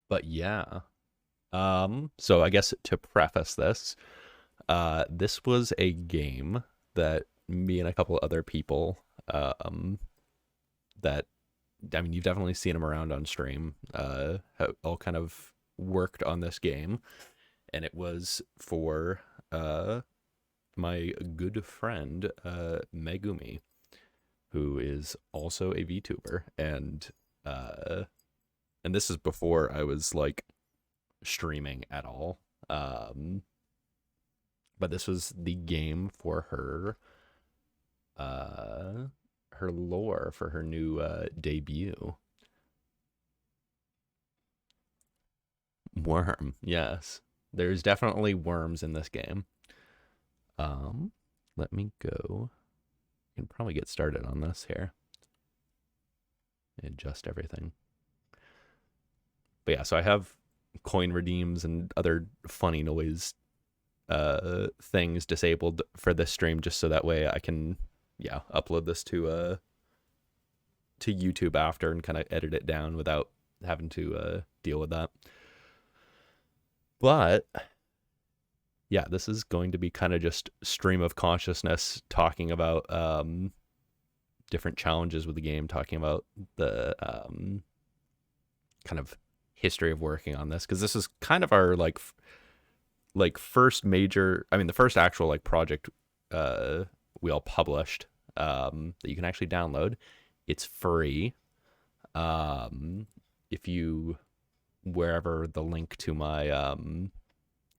But yeah. So I guess to preface this, this was a game that me and a couple other people, um, that I mean, you've definitely seen them around on stream, have all kind of worked on this game, and it was for uh, my good friend Megumi, who is also a VTuber, uh, and this is before I was like streaming at all. Um, but this was the game for uh, her lore for her new debut. Worm, yes. There's definitely worms in this game. Um, Let me go. I can probably get started on this here. Adjust everything. But yeah, so I have coin redeems and other funny noise things disabled for this stream just so that way I can upload this to YouTube after and kind of edit it down without having to deal with that. But yeah, this is going to be kind of just stream of consciousness talking about different challenges with the game, talking about the kind of history of working on this, because this is kind of our like first major, I mean the first actual like project we all published, that you can actually download. It's free. If you, wherever the link to my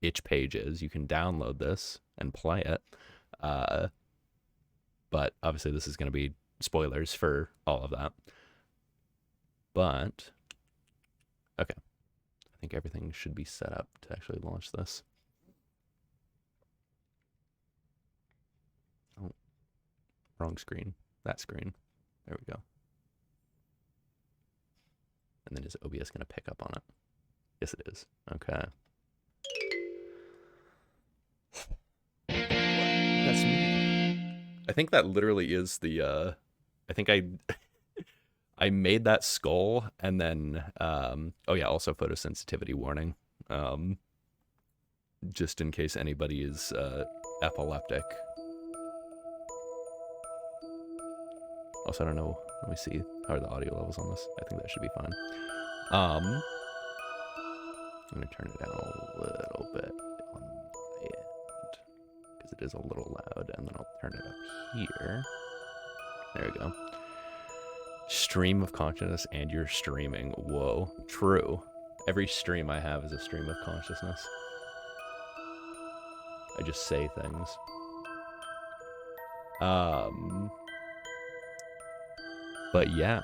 itch page is, you can download this and play it. Uh, but obviously this is going to be spoilers for all of that. But okay, I think everything should be set up to actually launch this. Oh, wrong screen. That screen. There we go. And then is OBS going to pick up on it? Yes, it is. Okay. That's me. I think that literally is the I think I made that skull and then oh yeah, also photosensitivity warning. Um just in case anybody is epileptic. Also, I don't know. Let me see how are the audio levels on this. I think that should be fine. I'm gonna turn it down a little bit on my end because it is a little loud, and then I'll turn it up here. There we go. Stream of consciousness, and you're streaming. Whoa, true. Every stream I have is a stream of consciousness. I just say things. But yeah.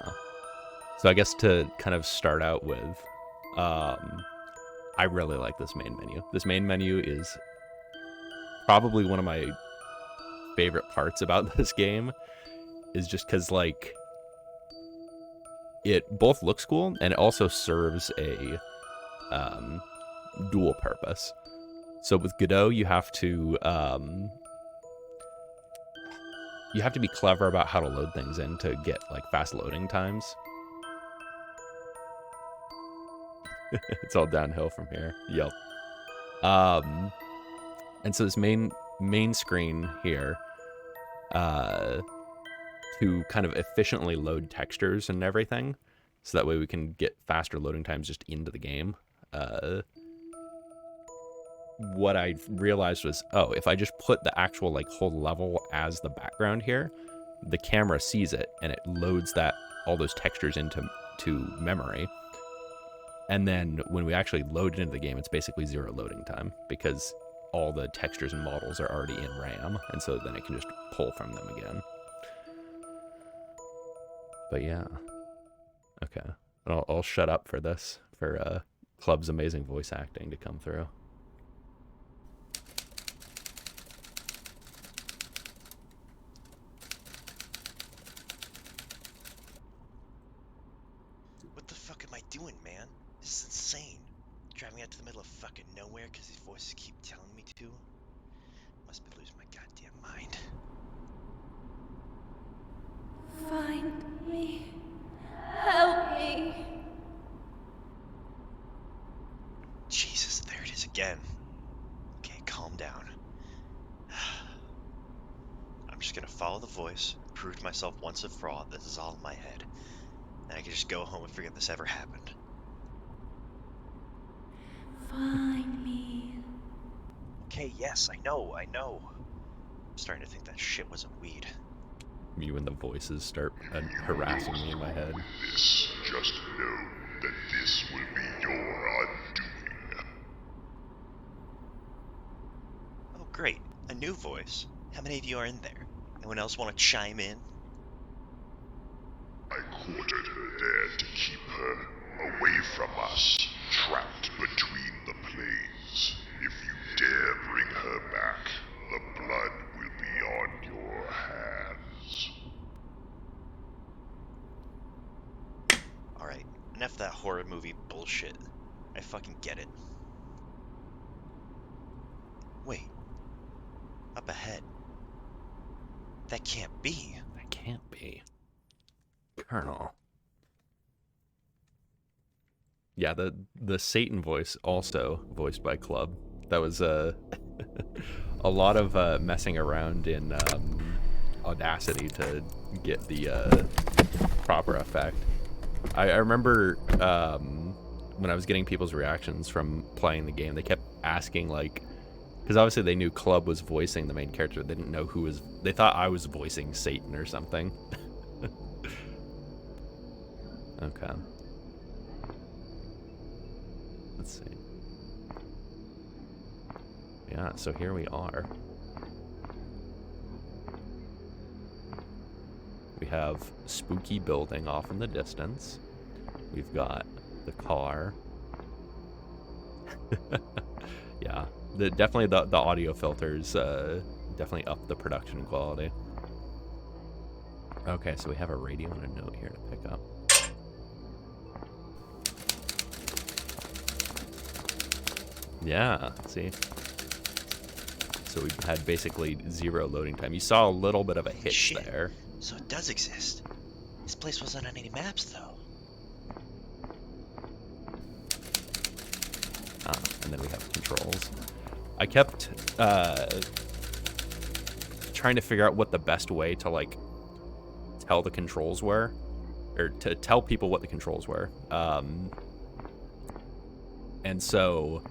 So I guess to kind of start out with, I really like this main menu. This main menu is probably one of my favorite parts about this game, is just because like it both looks cool and it also serves a dual purpose. So with Godot, you have to be clever about how to load things in to get like fast loading times. It's all downhill from here. Yep. And so this main screen here, to kind of efficiently load textures and everything, so that way we can get faster loading times just into the game. What I realized was, oh, if I just put the actual like whole level as the background here, the camera sees it and it loads that all those textures into memory. And then when we actually load it into the game, it's basically zero loading time because all the textures and models are already in RAM, and so then it can just pull from them again. But yeah, okay. I'll shut up for this, for Club's amazing voice acting to come through. What the fuck am I doing, man? This is insane. Driving out to the middle of fucking nowhere because these voices keep telling me to. Must be losing my goddamn mind. Find me. Help me. Jesus, there it is again. Okay, calm down. I'm just gonna follow the voice, prove to myself once and for all this is all in my head. And I can just go home and forget this ever happened. Find me. Okay, yes, I know. I'm starting to think that shit wasn't weed. Me when the voices start harassing me in my head. This, just know that this will be your undoing. Oh, great. A new voice. How many of you are in there? Anyone else want to chime in? I quartered her there to keep her away from us, trapped between the planes. If you dare bring her back, the blood will be on your hands. Alright, enough of that horror movie bullshit. I fucking get it. Wait. Up ahead. That can't be. That can't be. Colonel. Yeah, the Satan voice also voiced by Club. That was a lot of messing around in Audacity to get the proper effect. I remember when I was getting people's reactions from playing the game, they kept asking, like, because obviously they knew Club was voicing the main character. They didn't know who was. They thought I was voicing Satan or something. Okay. Let's see. Yeah, so here we are. We have spooky building off in the distance. We've got the car. Yeah, definitely the audio filters definitely up the production quality. Okay, so we have a radio and a note here to pick up. Yeah, see? So we had basically 0 loading time. You saw a little bit of a hitch Shit. there. So it does exist. This place wasn't on any maps, though. And then we have controls. I kept trying to figure out what the best way to, like, tell the controls were, or to tell people what the controls were. And so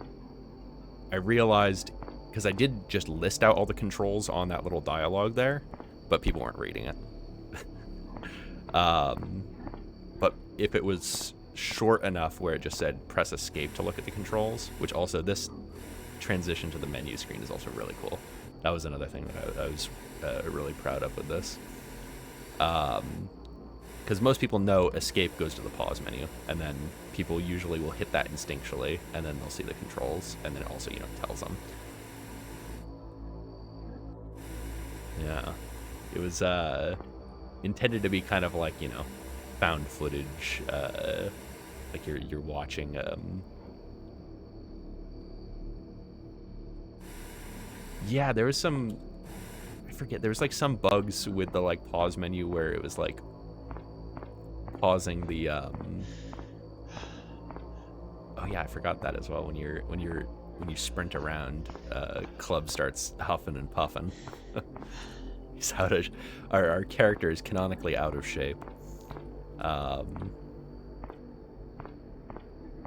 I realized, because I did just list out all the controls on that little dialogue there, but people weren't reading it. But if it was short enough where it just said press escape to look at the controls, which also this transition to the menu screen is also really cool. That was another thing that I was really proud of with this. Because most people know escape goes to the pause menu, and then people usually will hit that instinctually, and then they'll see the controls, and then it also, tells them. Yeah. It was intended to be kind of like, found footage, like you're watching yeah, there was some, I forget, there was like some bugs with the like pause menu where it was like pausing the oh yeah, I forgot that as well. When you sprint around, Club starts huffing and puffing. He's out of, our character is canonically out of shape.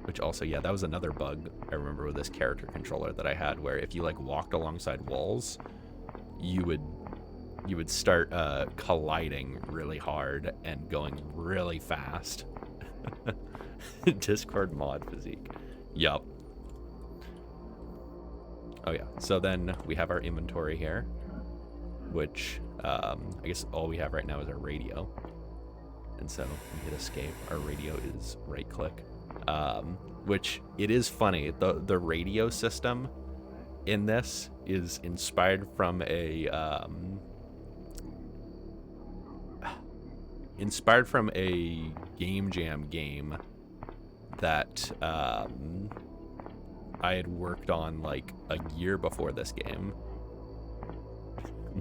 Which also, yeah, that was another bug I remember with this character controller that I had, where if you like walked alongside walls, you would start colliding really hard and going really fast. Discord mod physique. Yup. Oh yeah, so then we have our inventory here, which I guess all we have right now is our radio. And so we hit escape. Our radio is right click. Which it is funny. The radio system in this is inspired from a Game Jam game that I had worked on like a year before this game.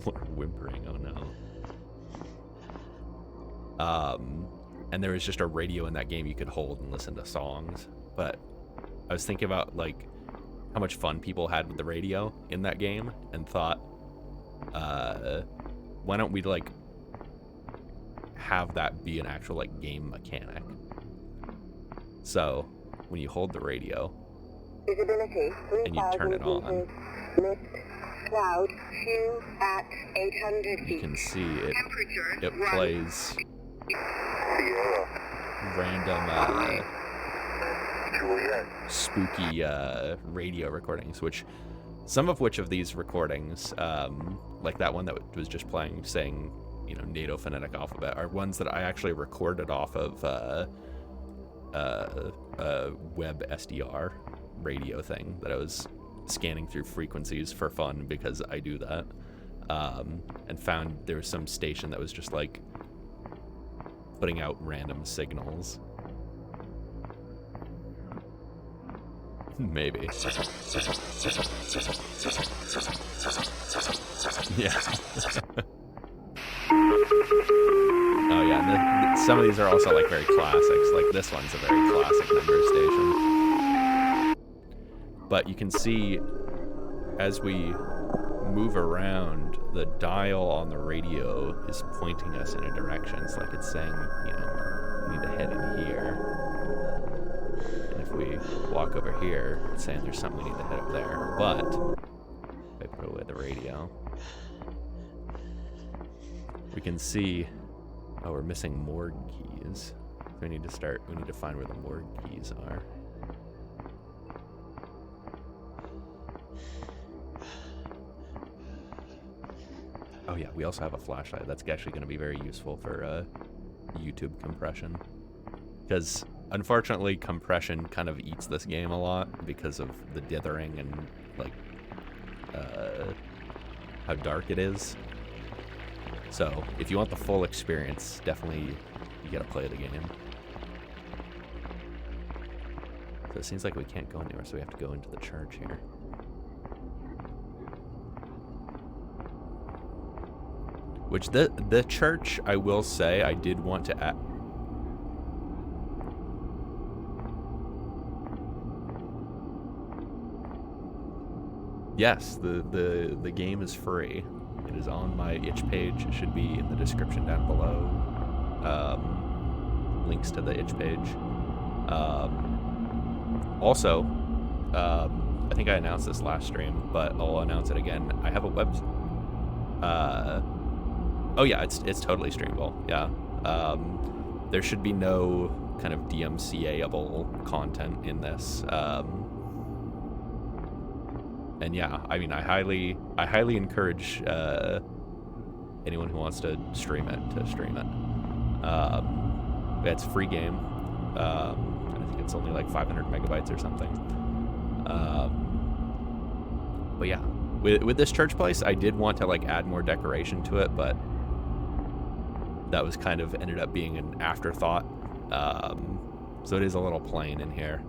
More whimpering, oh no. And there was just a radio in that game you could hold and listen to songs, but I was thinking about like how much fun people had with the radio in that game, and thought, why don't we like have that be an actual like game mechanic? So when you hold the radio and you turn it on, cloud, Q at 800 you can see it plays random spooky radio recordings, which some of which of these recordings, like that one that was just playing saying, you know, NATO phonetic alphabet, are ones that I actually recorded off of a web SDR radio thing that I was scanning through frequencies for fun, because I do that, and found there was some station that was just like putting out random signals. Maybe. Yeah. Oh yeah, and some of these are also like very classics. Like this one's a very classic number station. But you can see as we move around, the dial on the radio is pointing us in a direction. It's like it's saying, you know, we need to head in here. And if we walk over here, it's saying there's something we need to head up there. But if I put away the radio, we can see, oh, we're missing morgue keys. We need to find where the morgue keys are. Oh yeah, we also have a flashlight. That's actually going to be very useful for YouTube compression. Because unfortunately, compression kind of eats this game a lot because of the dithering and like how dark it is. So if you want the full experience, definitely you gotta play the game. So it seems like we can't go anywhere, so we have to go into the church here. Which the church, I will say, I did want to add. Yes, the game is free. It is on my itch page. It should be in the description down below. Links to the itch page. Also, I think I announced this last stream, but I'll announce it again. I have a web. Oh yeah, it's totally streamable. Yeah. There should be no kind of DMCA-able content in this. And yeah, I mean, I highly encourage anyone who wants to stream it to stream it. It's a free game. And I think it's only like 500 megabytes or something. But yeah, with this church place, I did want to like add more decoration to it, but that was kind of ended up being an afterthought. So it is a little plain in here.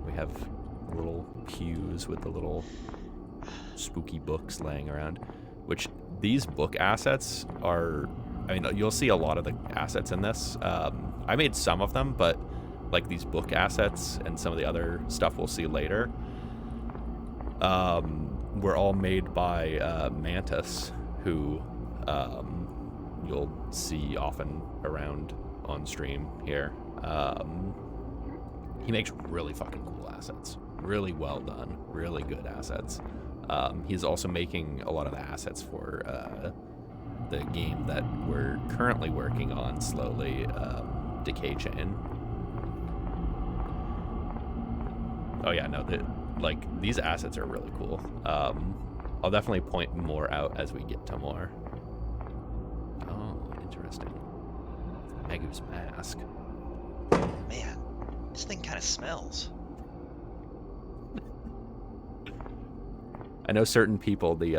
We have little pews with the little spooky books laying around, which these book assets are, I mean, you'll see a lot of the assets in this. I made some of them, but like these book assets and some of the other stuff we'll see later were all made by Mantis, who you'll see often around on stream here. He makes really fucking cool assets. Really well done. Really good assets. He's also making a lot of the assets for the game that we're currently working on slowly, Decay Chain. Oh yeah, no, like these assets are really cool. I'll definitely point more out as we get to more. Oh, interesting. Magu's mask. Man, this thing kind of smells. I know certain people that's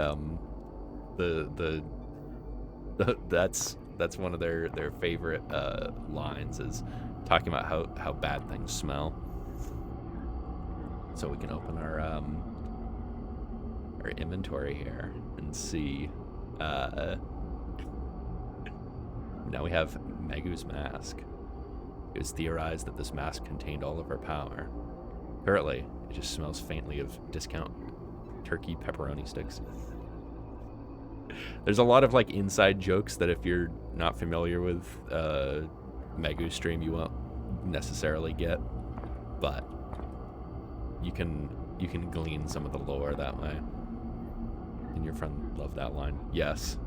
one of their favorite lines is talking about how bad things smell. So we can open our inventory here and see. Now we have Magu's mask. It was theorized that this mask contained all of her power. Currently, it just smells faintly of discount turkey pepperoni sticks. There's a lot of like inside jokes that if you're not familiar with Megu stream, you won't necessarily get, but you can glean some of the lore that way. And your friend loved that line. Yes.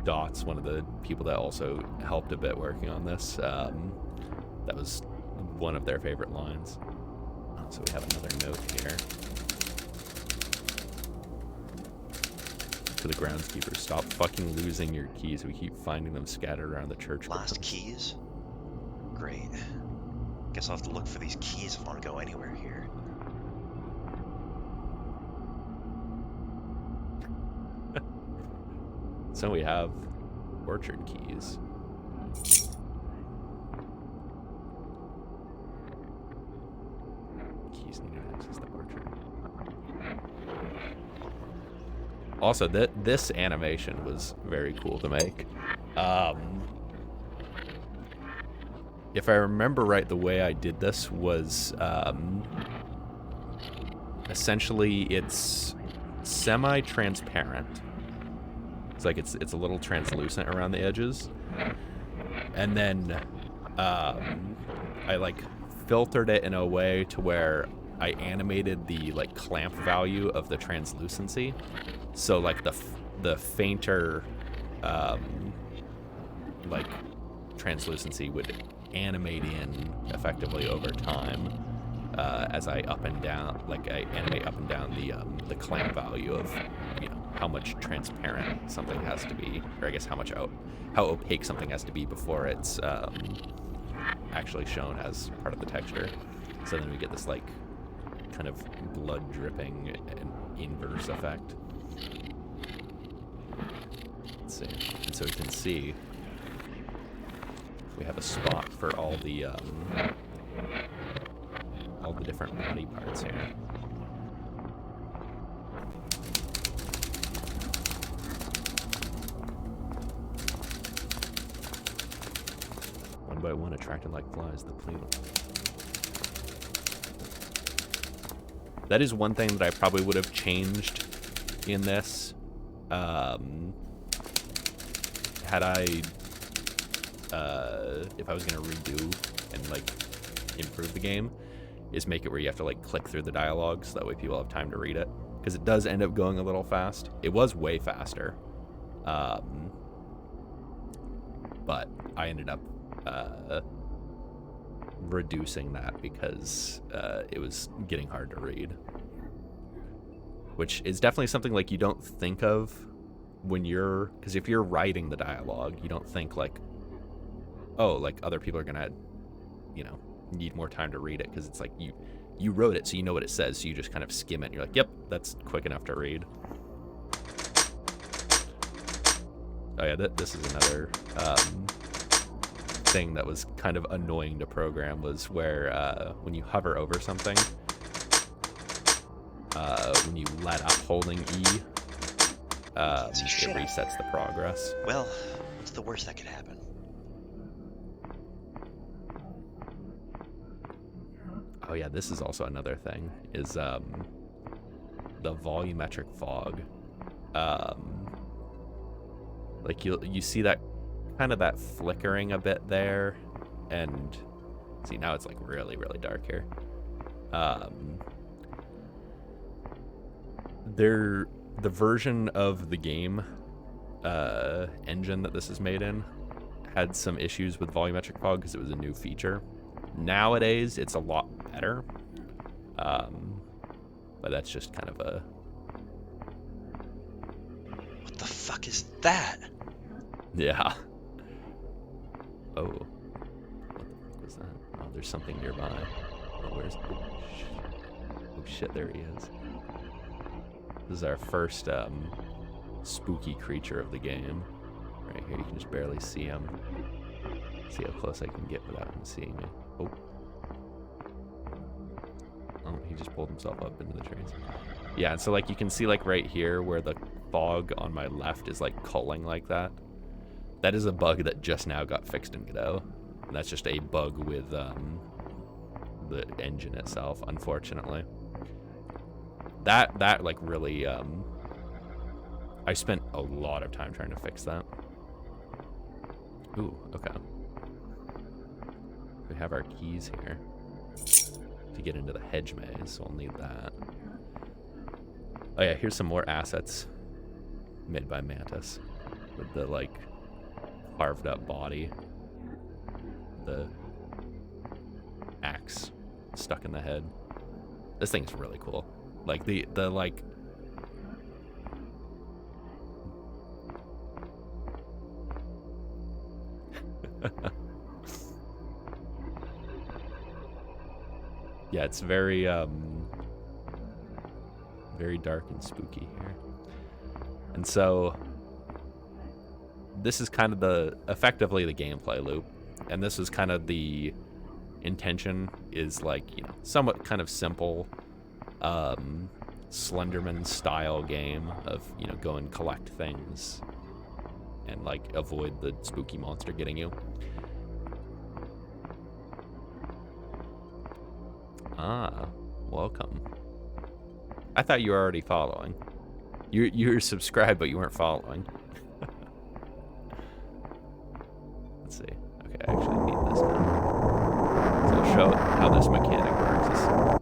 Dot's one of the people that also helped a bit working on this. That was one of their favorite lines. So we have another note here. To the groundskeeper, stop fucking losing your keys. We keep finding them scattered around the church. Lost keys? Great. Guess I'll have to look for these keys if I want to go anywhere here. So we have orchard keys. Keys needed to access the orchard. Also, this animation was very cool to make. If I remember right, the way I did this was essentially it's semi-transparent. It's like it's a little translucent around the edges, and then I like filtered it in a way to where I animated the like clamp value of the translucency. So like the fainter like translucency would animate in effectively over time as I up and down, like I animate up and down the clamp value of, you know, how much transparent something has to be, or I guess how opaque something has to be before it's actually shown as part of the texture. So then we get this like kind of blood dripping inverse effect. Let's see. And so we can see we have a spot for all the different body parts here. One by one, attracted like flies, the plea. That is one thing that I probably would have changed in this. Had I, if I was gonna redo and like improve the game, is make it where you have to like click through the dialogue so that way people have time to read it, because it does end up going a little fast. It was way faster, but I ended up reducing that because it was getting hard to read, which is definitely something like you don't think of when you're, because if you're writing the dialogue, you don't think like, oh, like other people are gonna, you know, need more time to read it, because it's like you wrote it so you know what it says, so you just kind of skim it and you're like, yep, that's quick enough to read. Oh yeah, this is another thing that was kind of annoying to program, was where when you hover over something, when you let up holding E, it resets the progress. Well, what's the worst that could happen? Oh yeah, this is also another thing, is the volumetric fog. Like you see that kind of that flickering a bit there, and see now it's like really, really dark here. The version of the game engine that this is made in had some issues with volumetric fog because it was a new feature. Nowadays it's a lot better, but that's just kind of a... What the fuck is that? Yeah. Oh. What the fuck was that? Oh, there's something nearby. Oh, where's... Oh shit, there he is. This is our first spooky creature of the game. Right here, you can just barely see him. See how close I can get without him seeing me. Oh. Oh, he just pulled himself up into the trees. Yeah, and so like you can see like right here where the fog on my left is like culling like that. That is a bug that just now got fixed in Godot. And that's just a bug with the engine itself, unfortunately. That like really I spent a lot of time trying to fix that. Ooh, okay. We have our keys here to get into the hedge maze, so we'll need that. Oh yeah, here's some more assets made by Mantis with the like carved up body, the axe stuck in the head. This thing's really cool. Like the like yeah, it's very very dark and spooky here. And so this is kind of effectively the gameplay loop, and this is kind of the intention, is like, you know, somewhat kind of simple Slenderman style game of, you know, go and collect things and like avoid the spooky monster getting you. Ah, welcome. I thought you were already following. You're subscribed, but you weren't following. Let's see. Okay, I actually need this now. So I'll show how this mechanic works.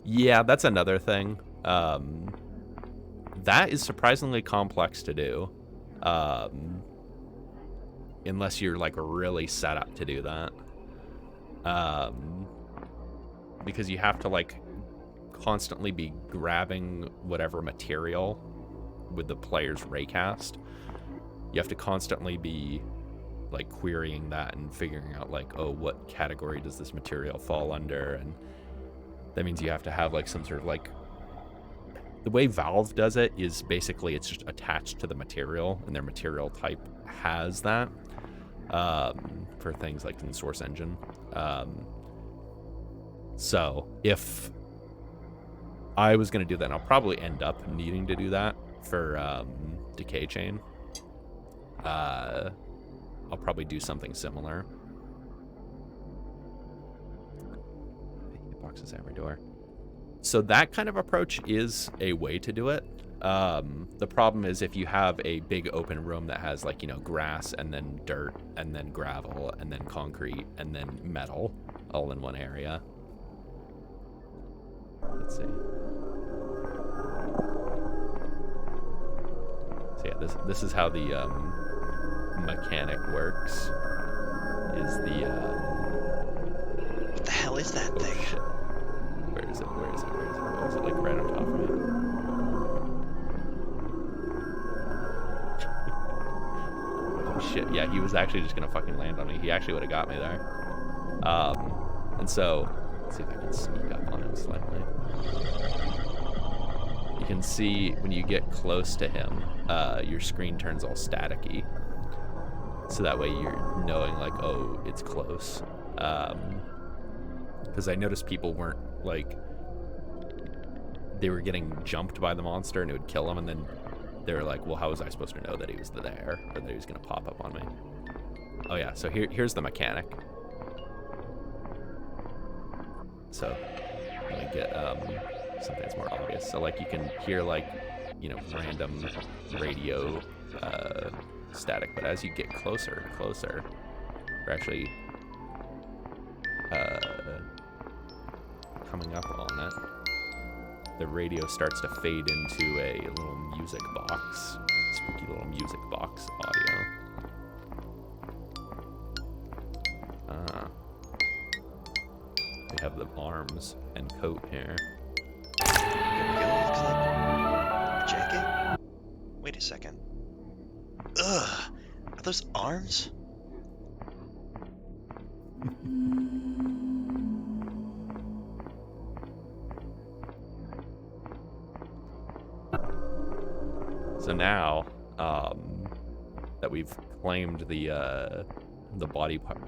Yeah, that's another thing. That is surprisingly complex to do. Unless you're like really set up to do that. Because you have to like constantly be grabbing whatever material with the player's raycast. You have to constantly be like querying that and figuring out like, oh, what category does this material fall under? And that means you have to have like some sort of like, the way Valve does it is basically it's just attached to the material, and their material type has that for things like in the Source Engine. So if I was going to do that, and I'll probably end up needing to do that for Decay Chain, I'll probably do something similar. Boxes every door. So that kind of approach is a way to do it. The problem is if you have a big open room that has like, you know, grass and then dirt and then gravel and then concrete and then metal all in one area. Let's see. So yeah, this is how the mechanic works. Is the what the hell is that thing? Shit. Where is it? Where is it? Where is it? Oh, is it like right on top of me? Oh shit! Yeah, he was actually just gonna fucking land on me. He actually would have got me there. And so let's see if I can sneak up on him slightly. You can see when you get close to him, your screen turns all staticky. So that way you're knowing like, oh, it's close. Because I noticed people weren't like, they were getting jumped by the monster and it would kill them, and then they were like, well, how was I supposed to know that he was there or that he was gonna pop up on me? Oh yeah, so here's the mechanic. So let me get something that's more obvious. So like you can hear like, you know, random radio static, but as you get closer and closer, you're actually coming up on it, the radio starts to fade into a little music box, spooky little music box audio. We have the arms and coat here. Here we go. Looks like a jacket. Wait a second. Ugh. Are those arms? So now that we've claimed the body part,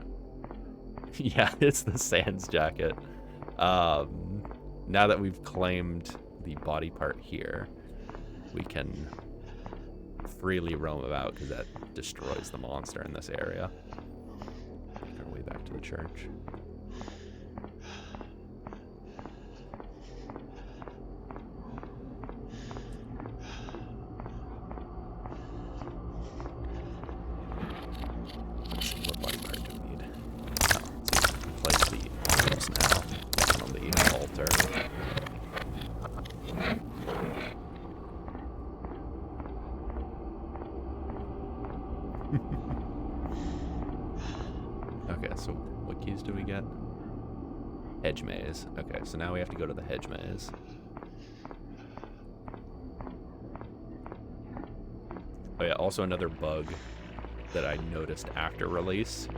yeah, it's the Sans jacket. Now that we've claimed the body part here, we can freely roam about because that destroys the monster in this area. Make our way back to the church. What body part do we need? Oh, let's replace the arms now on the altar. Okay, so what keys do we get? Hedge maze. Okay, so now we have to go to the hedge maze. Oh yeah, also another bug that I noticed after release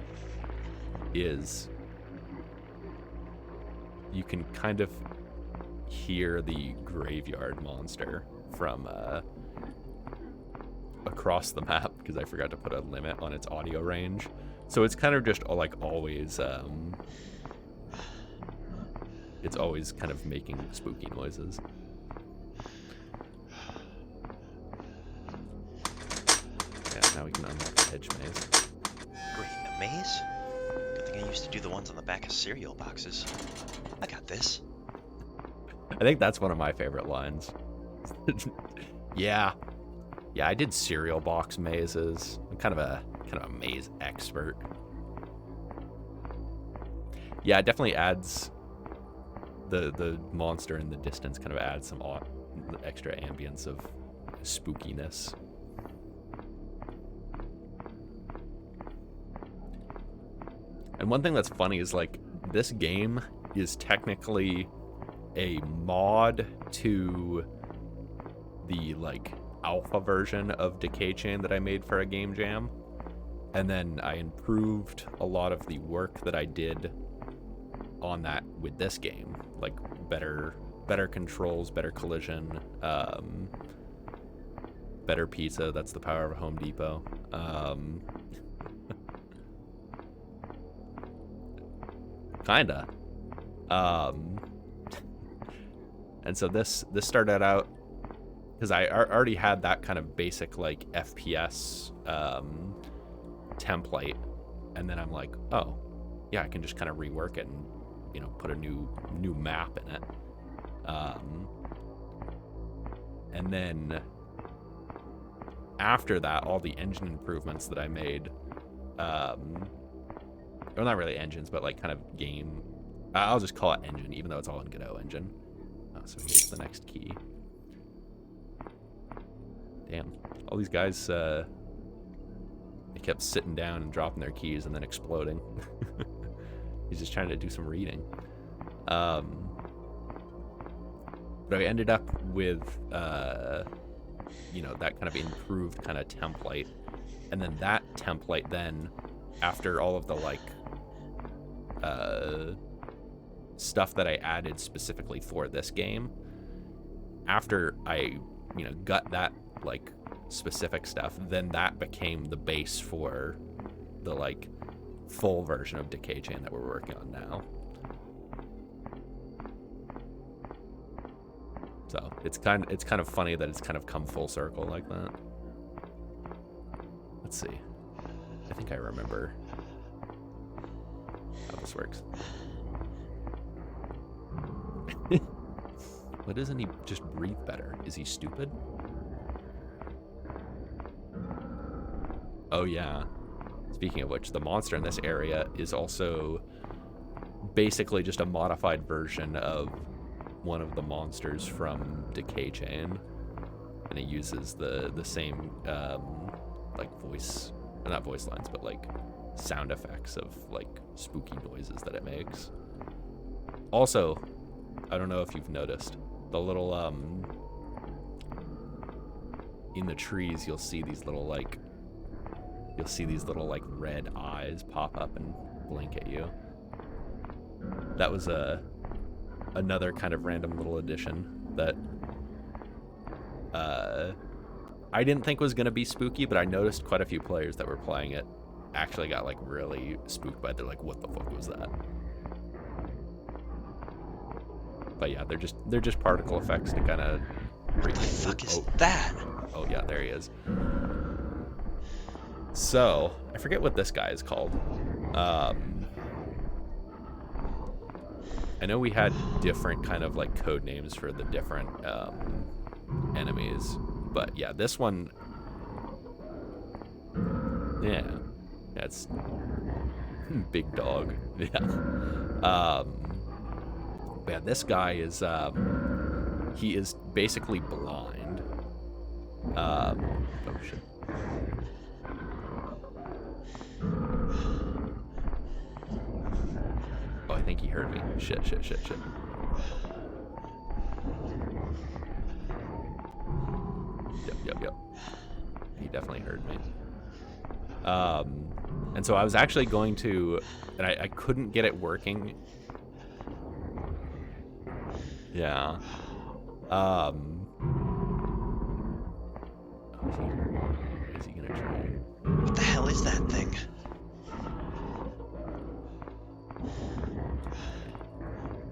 is you can kind of hear the graveyard monster from across the map because I forgot to put a limit on its audio range. So it's kind of just like always, it's always kind of making spooky noises. Yeah, now we can unlock the hedge maze. Great, a maze? Good thing I used to do the ones on the back of cereal boxes. I got this. I think that's one of my favorite lines. Yeah, I did cereal box mazes. I'm kind of a maze expert. Yeah, it definitely adds the monster in the distance. Kind of adds some extra ambience of spookiness. And one thing that's funny is like this game is technically a mod to the like alpha version of Decay Chain that I made for a game jam, and then I improved a lot of the work that I did on that with this game, like better controls, better collision, better pizza. That's the power of a Home Depot. Kinda. And so this started out because I already had that kind of basic like FPS template, and then I'm like, oh yeah, I can just kind of rework it and, you know, put a new map in it. And then after that, all the engine improvements that I made, well, not really engines, but like kind of game, I'll just call it engine, even though it's all in Godot engine. So here's the next key. Damn, all these guys, they kept sitting down and dropping their keys and then exploding. He's just trying to do some reading. But I ended up with, you know, that kind of improved kind of template. And then that template then, after all of the like stuff that I added specifically for this game, after I, you know, got that like specific stuff, then that became the base for the like full version of Decay Chain that we're working on now. So it's kind of funny that it's kind of come full circle like that. Let's see. I think I remember how this works. Why doesn't he just breathe better? Is he stupid? Oh yeah. Speaking of which, the monster in this area is also basically just a modified version of one of the monsters from Decay Chain, and it uses the same like not voice lines, but like sound effects of like spooky noises that it makes. Also, I don't know if you've noticed the little in the trees, you'll see these little like red eyes pop up and blink at you. That was another kind of random little addition that I didn't think was going to be spooky, but I noticed quite a few players that were playing it actually got like really spooked by it. They're like, what the fuck was that? But yeah, they're just particle effects to kind of What the fuck is that? Oh yeah, there he is. So I forget what this guy is called. I know we had different kind of like code names for the different enemies, but yeah, this one, yeah, that's big dog. Yeah. Yeah, this guy is he is basically blind. Oh shit. Oh, I think he heard me. Shit. Yep. He definitely heard me. And so I was actually going to, and I couldn't get it working. Yeah. Is he gonna try? What the hell is that thing?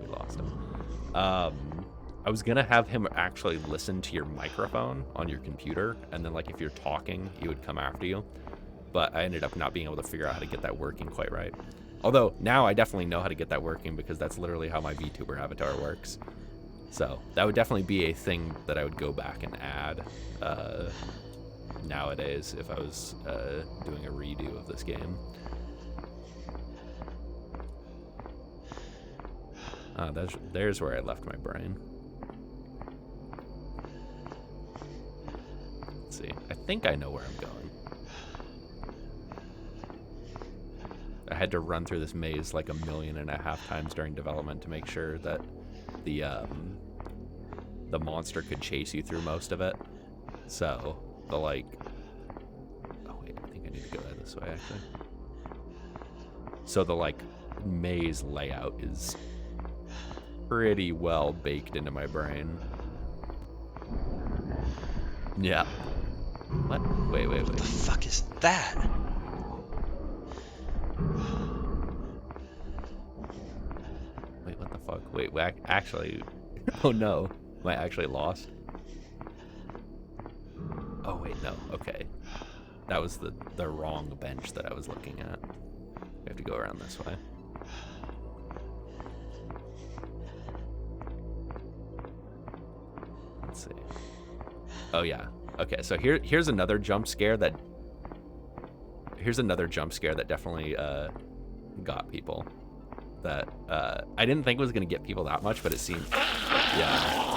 We lost him. I was gonna have him actually listen to your microphone on your computer, and then like if you're talking, he would come after you. But I ended up not being able to figure out how to get that working quite right. Although now I definitely know how to get that working because that's literally how my VTuber avatar works. So that would definitely be a thing that I would go back and add nowadays if I was doing a redo of this game. There's where I left my brain. Let's see. I think I know where I'm going. I had to run through this maze like 1.5 million times during development to make sure that the monster could chase you through most of it. So the like, oh wait, I think I need to go this way actually. So the like maze layout is pretty well baked into my brain. Yeah. What? Wait. What the fuck is that? Wait, what the fuck? Wait, actually, oh no, am I actually lost? Oh wait, no, okay. That was the wrong bench that I was looking at. We have to go around this way. Let's see. Oh yeah, okay, so here's another jump scare that definitely got people. That I didn't think was gonna get people that much, but it seemed, yeah.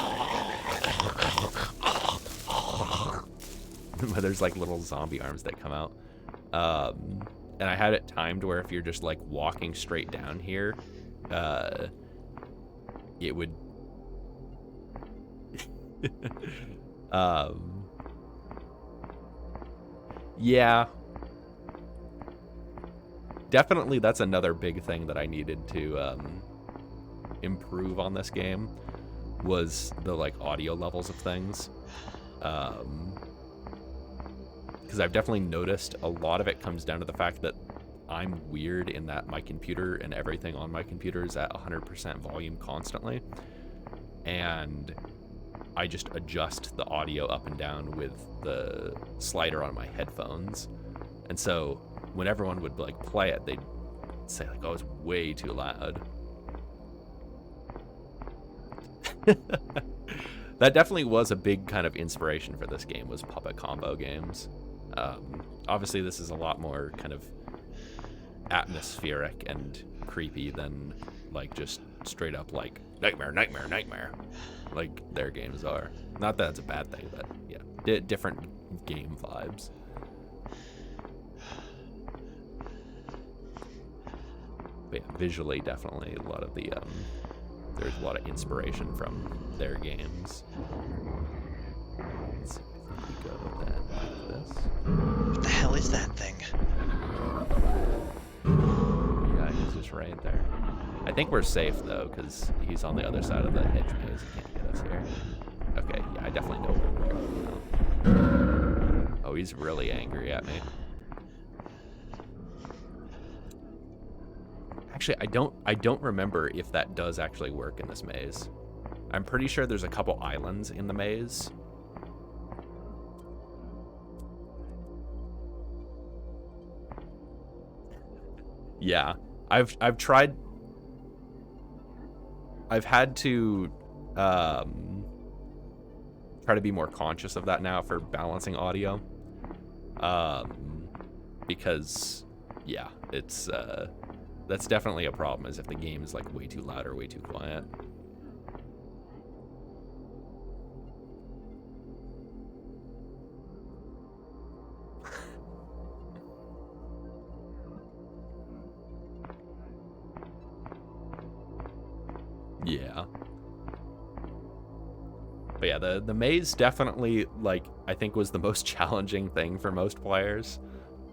But there's like little zombie arms that come out, and I had it timed where if you're just like walking straight down here, it would. Yeah. Definitely, that's another big thing that I needed to improve on this game was the like audio levels of things, because I've definitely noticed a lot of it comes down to the fact that I'm weird in that my computer and everything on my computer is at 100% volume constantly, and I just adjust the audio up and down with the slider on my headphones, and so when everyone would like play it, they'd say like, "Oh, it's way too loud." That definitely was a big kind of inspiration for this game, was puppet combo games. Obviously, this is a lot more kind of atmospheric and creepy than like just straight up like nightmare, like their games are. Not that it's a bad thing, but yeah, different game vibes. But yeah, visually, definitely a lot of the there's a lot of inspiration from their games. Let's see, I think we go then like this. What the hell is that thing? Yeah, he's just right there. I think we're safe though, because he's on the other side of the hedge maze. He can't get us here. Okay, yeah, I definitely know where we're going now. Oh, he's really angry at me. Actually, I don't remember if that does actually work in this maze. I'm pretty sure there's a couple islands in the maze. Yeah. I've tried. I've had to try to be more conscious of that now for balancing audio. Because yeah, it's that's definitely a problem, is if the game is like way too loud or way too quiet. Yeah. But yeah, the maze definitely, like, I think was the most challenging thing for most players.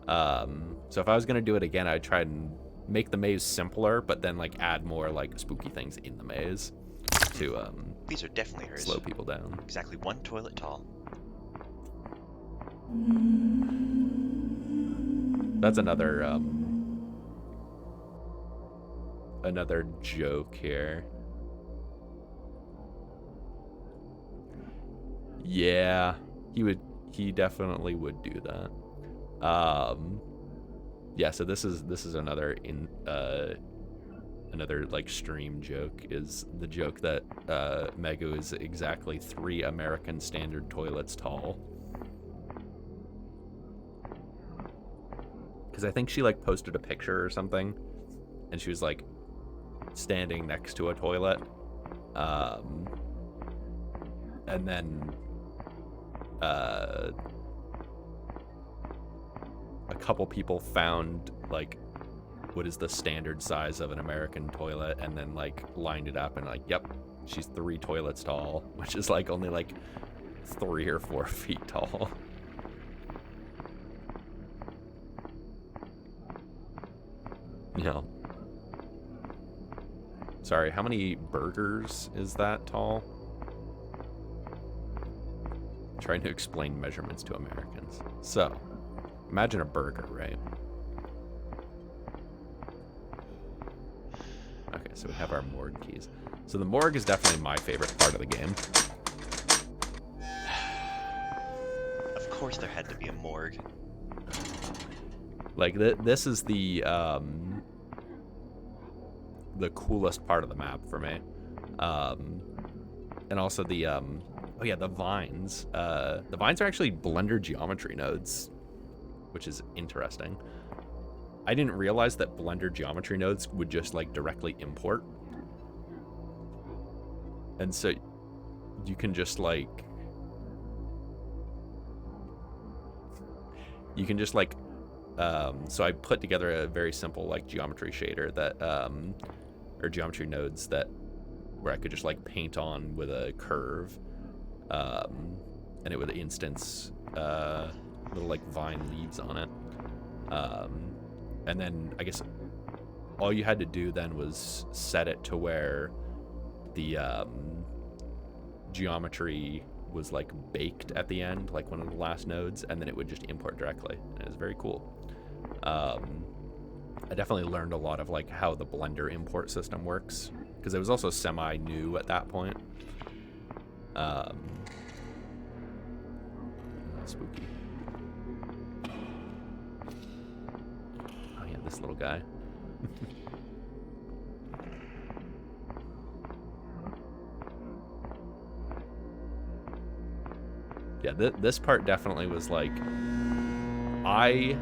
So if I was gonna do it again, I'd try and make the maze simpler, but then like add more like spooky things in the maze to These are definitely hers. slow people down. Exactly 1 toilet tall. That's another joke here. Yeah, he definitely would do that. Yeah, so this is another another like stream joke, is the joke that Megu is exactly 3 American standard toilets tall. Because I think she like posted a picture or something, and she was like standing next to a toilet, and then a couple people found like what is the standard size of an American toilet, and then like lined it up and like, yep, she's 3 toilets tall, which is like only like 3 or 4 feet tall. You know. Sorry, how many burgers is that tall? I'm trying to explain measurements to Americans. So, imagine a burger, right? Okay, so we have our morgue keys. So the morgue is definitely my favorite part of the game. Of course there had to be a morgue. Like, this is the coolest part of the map for me. And also the, oh yeah, the vines. The vines are actually Blender geometry nodes, which is interesting. I didn't realize that Blender geometry nodes would just like directly import. And so you can just like, so I put together a very simple like geometry shader that, or geometry nodes that, where I could just like paint on with a curve, and it would instance little like vine leaves on it. And then I guess all you had to do then was set it to where the geometry was like baked at the end, like one of the last nodes, and then it would just import directly. And it was very cool. I definitely learned a lot of like how the Blender import system works, because it was also semi-new at that point. Spooky. Oh yeah, this little guy. Yeah, this part definitely was like, I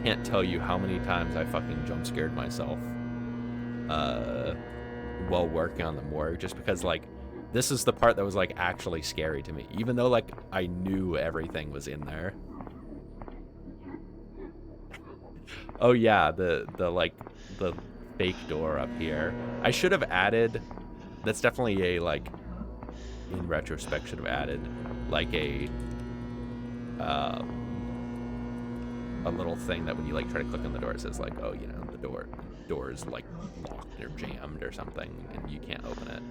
can't tell you how many times I fucking jump scared myself while working on the morgue, just because like this is the part that was like actually scary to me, even though like I knew everything was in there. Oh yeah, the like the fake door up here. I should have added, that's definitely a like, in retrospect should have added like a little thing that when you like try to click on the door, it says like, oh, you know, the door is like locked or jammed or something and you can't open it,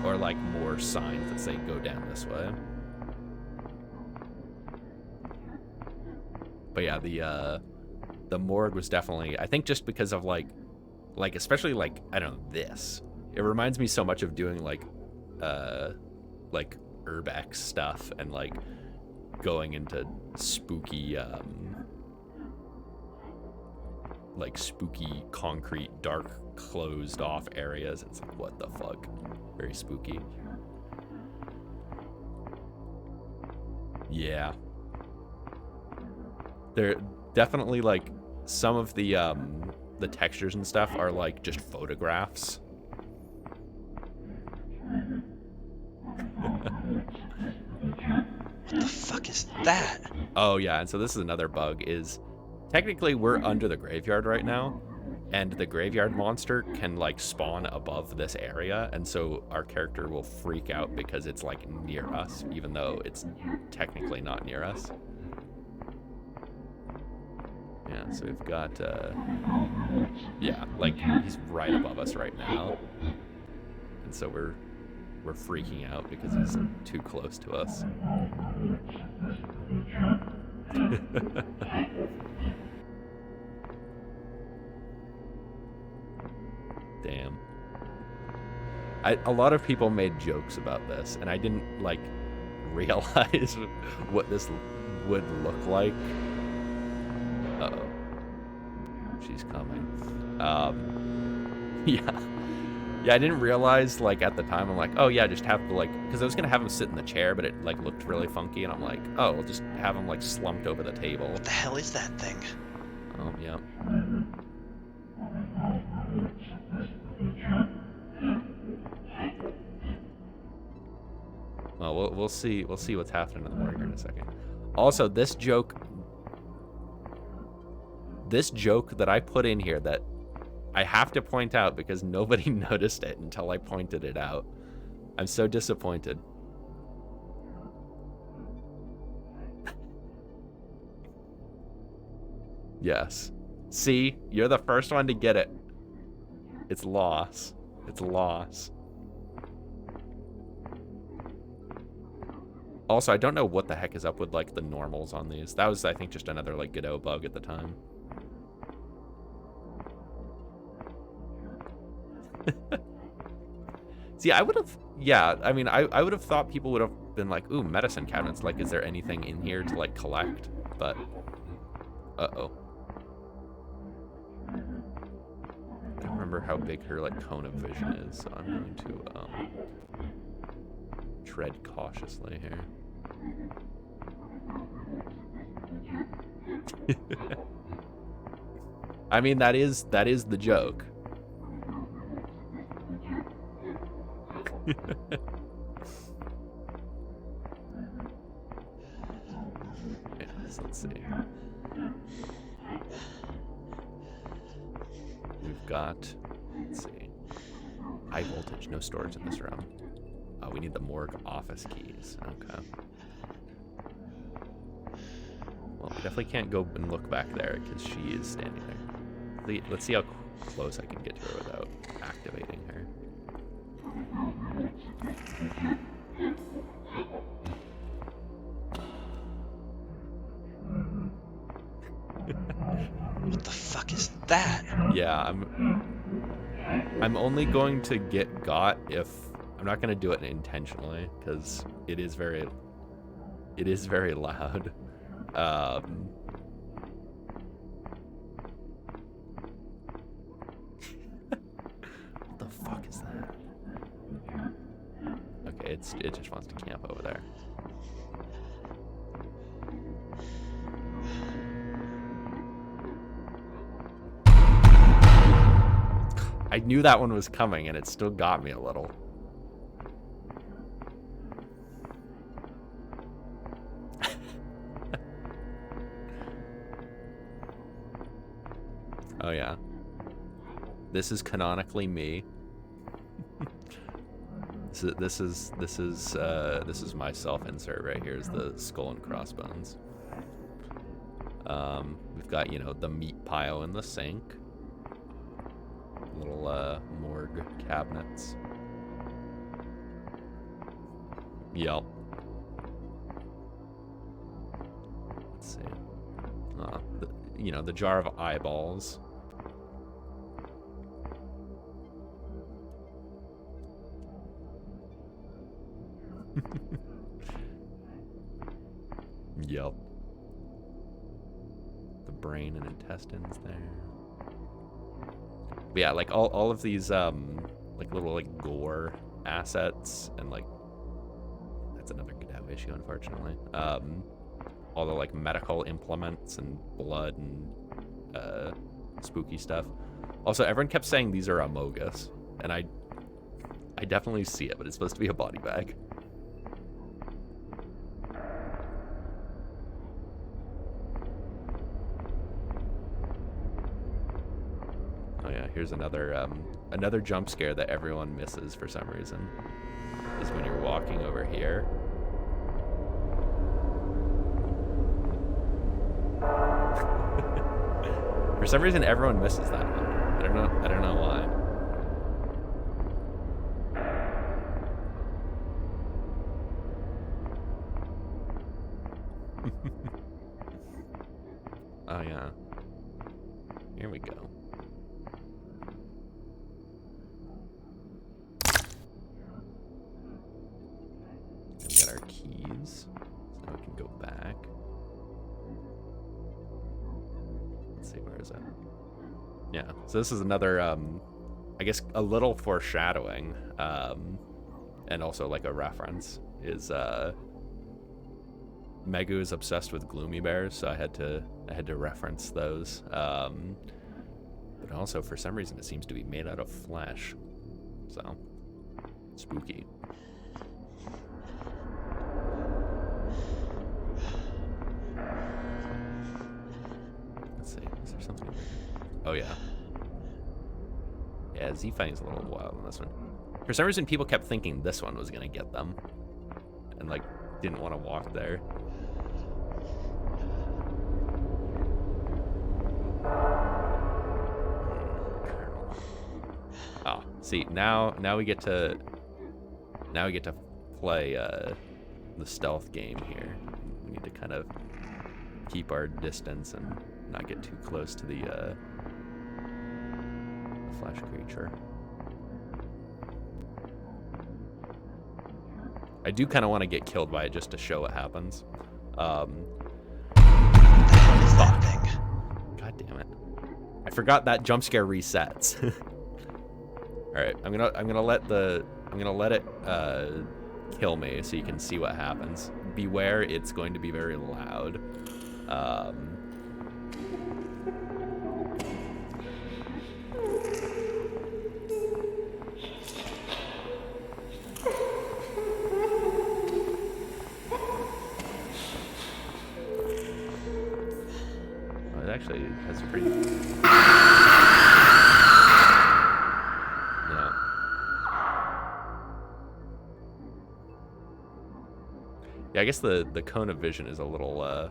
or like more signs that say go down this way. But yeah, the morgue was definitely, I think just because of like especially like, I don't know, this, it reminds me so much of doing like urbex stuff and like going into spooky like spooky concrete, dark, closed off areas. It's like, what the fuck? Very spooky. Yeah. They're definitely like some of the textures and stuff are like just photographs. What the fuck is that? Oh yeah, and so this is another bug is technically we're under the graveyard right now, and the graveyard monster can like spawn above this area, and so our character will freak out because it's like near us, even though it's technically not near us. Yeah, so we've got yeah, like he's right above us right now. And so we're freaking out because he's too close to us. Damn. A lot of people made jokes about this, and I didn't like realize what this would look like. Uh-oh. She's coming. Yeah. Yeah, I didn't realize, like, at the time, I'm like, oh, yeah, just have, like, because I was going to have him sit in the chair, but it, like, looked really funky, and I'm like, oh, we'll just have him, like, slumped over the table. What the hell is that thing? Oh, yeah. Well, we'll see what's happening in the morning here in a second. Also, this joke that I put in here that I have to point out because nobody noticed it until I pointed it out. I'm so disappointed. Yes. See? You're the first one to get it. It's loss. It's loss. Also, I don't know what the heck is up with, like, the normals on these. That was, I think, just another, like, Godot bug at the time. See, I would have, yeah, I mean, I would have thought people would have been like, ooh, medicine cabinets, like, is there anything in here to, like, collect? But, uh-oh. I don't remember how big her, like, cone of vision is, so I'm going to, tread cautiously here. I mean, that is the joke. Yes, let's see. We've got, let's see, high voltage, no storage in this room. Oh, we need the morgue office keys. Okay. Well, we definitely can't go and look back there because she is standing there. Let's see how close I can get to her without activating her. What the fuck is that? Yeah, I'm only going to get got if I'm not going to do it intentionally because it is very loud. What the fuck is that? Okay, it just wants to camp over there. I knew that one was coming, and it still got me a little. Oh yeah. This is canonically me. This is my self-insert right here. Is the skull and crossbones. We've got, you know, the meat pile in the sink. Little morgue cabinets. Yep. Let's see. You know, the jar of eyeballs. Yep. The brain and intestines there. But yeah, like all of these like little like gore assets and like that's another Godot issue, unfortunately. All the like medical implements and blood and spooky stuff. Also, everyone kept saying these are Amogus, and I definitely see it, but it's supposed to be a body bag. Oh yeah, here's another jump scare that everyone misses for some reason. Is when you're walking over here. For some reason, everyone misses that one. I don't know why. Oh yeah. Here we go. We got our keys, so now we can go back. Let's see, where is it? Yeah, so this is another, I guess, a little foreshadowing, and also like a reference, is Megu is obsessed with gloomy bears, so I had to reference those. But also, for some reason, it seems to be made out of flesh, so spooky. Let's see, is there something? Oh yeah. Yeah, Z-Fighting's a little wild on this one. For some reason, people kept thinking this one was gonna get them, and like didn't want to walk there. Oh, see, now we get to play the stealth game here. We need to kind of keep our distance and not get too close to the flesh creature. I do kind of want to get killed by it just to show what happens. Fuck. God damn it! I forgot that jump scare resets. All right, I'm gonna let it kill me so you can see what happens. Beware, it's going to be very loud. It actually has a pretty... Yeah. Yeah, I guess the cone of vision is a little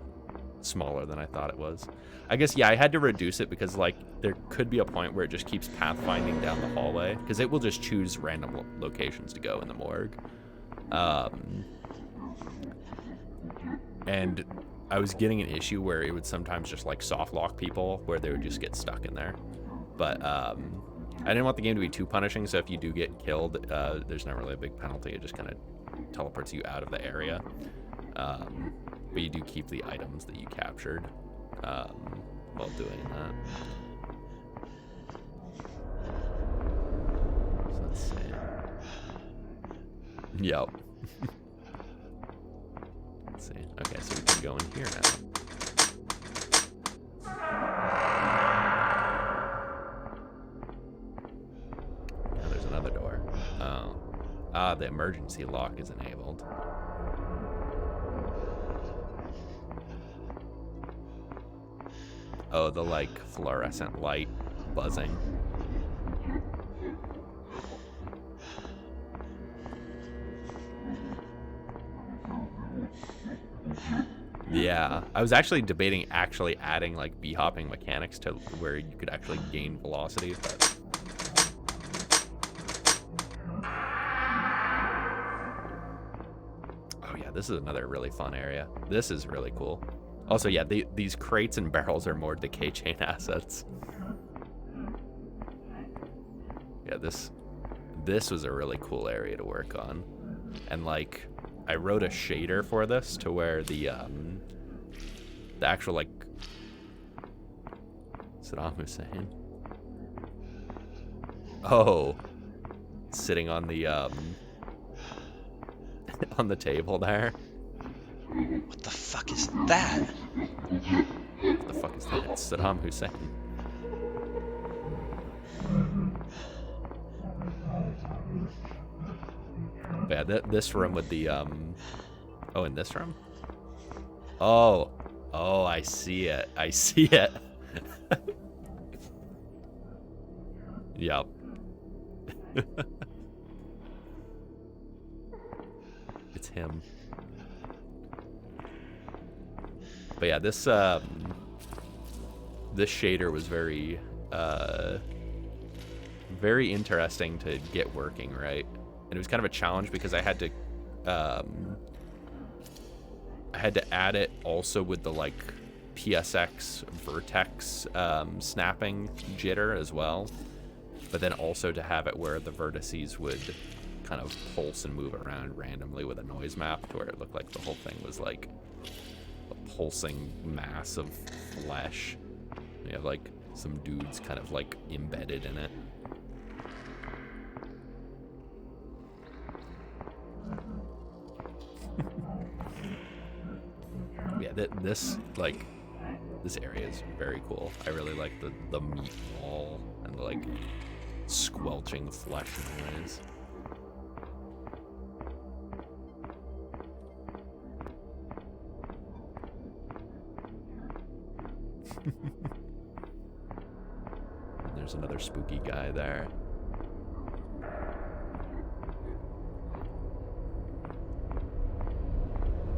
smaller than I thought it was. I guess, yeah, I had to reduce it because, like, there could be a point where it just keeps pathfinding down the hallway, because it will just choose random locations to go in the morgue. And I was getting an issue where it would sometimes just like soft lock people where they would just get stuck in there. But I didn't want the game to be too punishing, so if you do get killed, there's not really a big penalty. It just kind of teleports you out of the area. But you do keep the items that you captured while doing that. So let's see. Yep. Let's see. Okay, so we can go in here now. Now there's another door. Oh. Ah, the emergency lock is enabled. Oh, the like fluorescent light buzzing. Yeah, I was actually debating adding like bee-hopping mechanics to where you could actually gain velocity, but... Oh yeah, this is another really fun area. This is really cool. Also, yeah, these crates and barrels are more decay chain assets. Yeah, this was a really cool area to work on. And like, I wrote a shader for this to where the actual like Saddam Hussein. Oh, sitting on the on the table there. What the fuck is that? What the fuck is that? It's Saddam Hussein. Yeah, this room with the oh, in this room? Oh, I see it. I see it. Yep. It's him. But yeah, this shader was very very interesting to get working, right? And it was kind of a challenge because I had to add it also with the like PSX vertex snapping jitter as well, but then also to have it where the vertices would kind of pulse and move around randomly with a noise map to where it looked like the whole thing was like a pulsing mass of flesh. You have like some dudes kind of like embedded in it. Yeah, this like this area is very cool. I really like the meat wall and the like squelching flesh noise. There's another spooky guy there.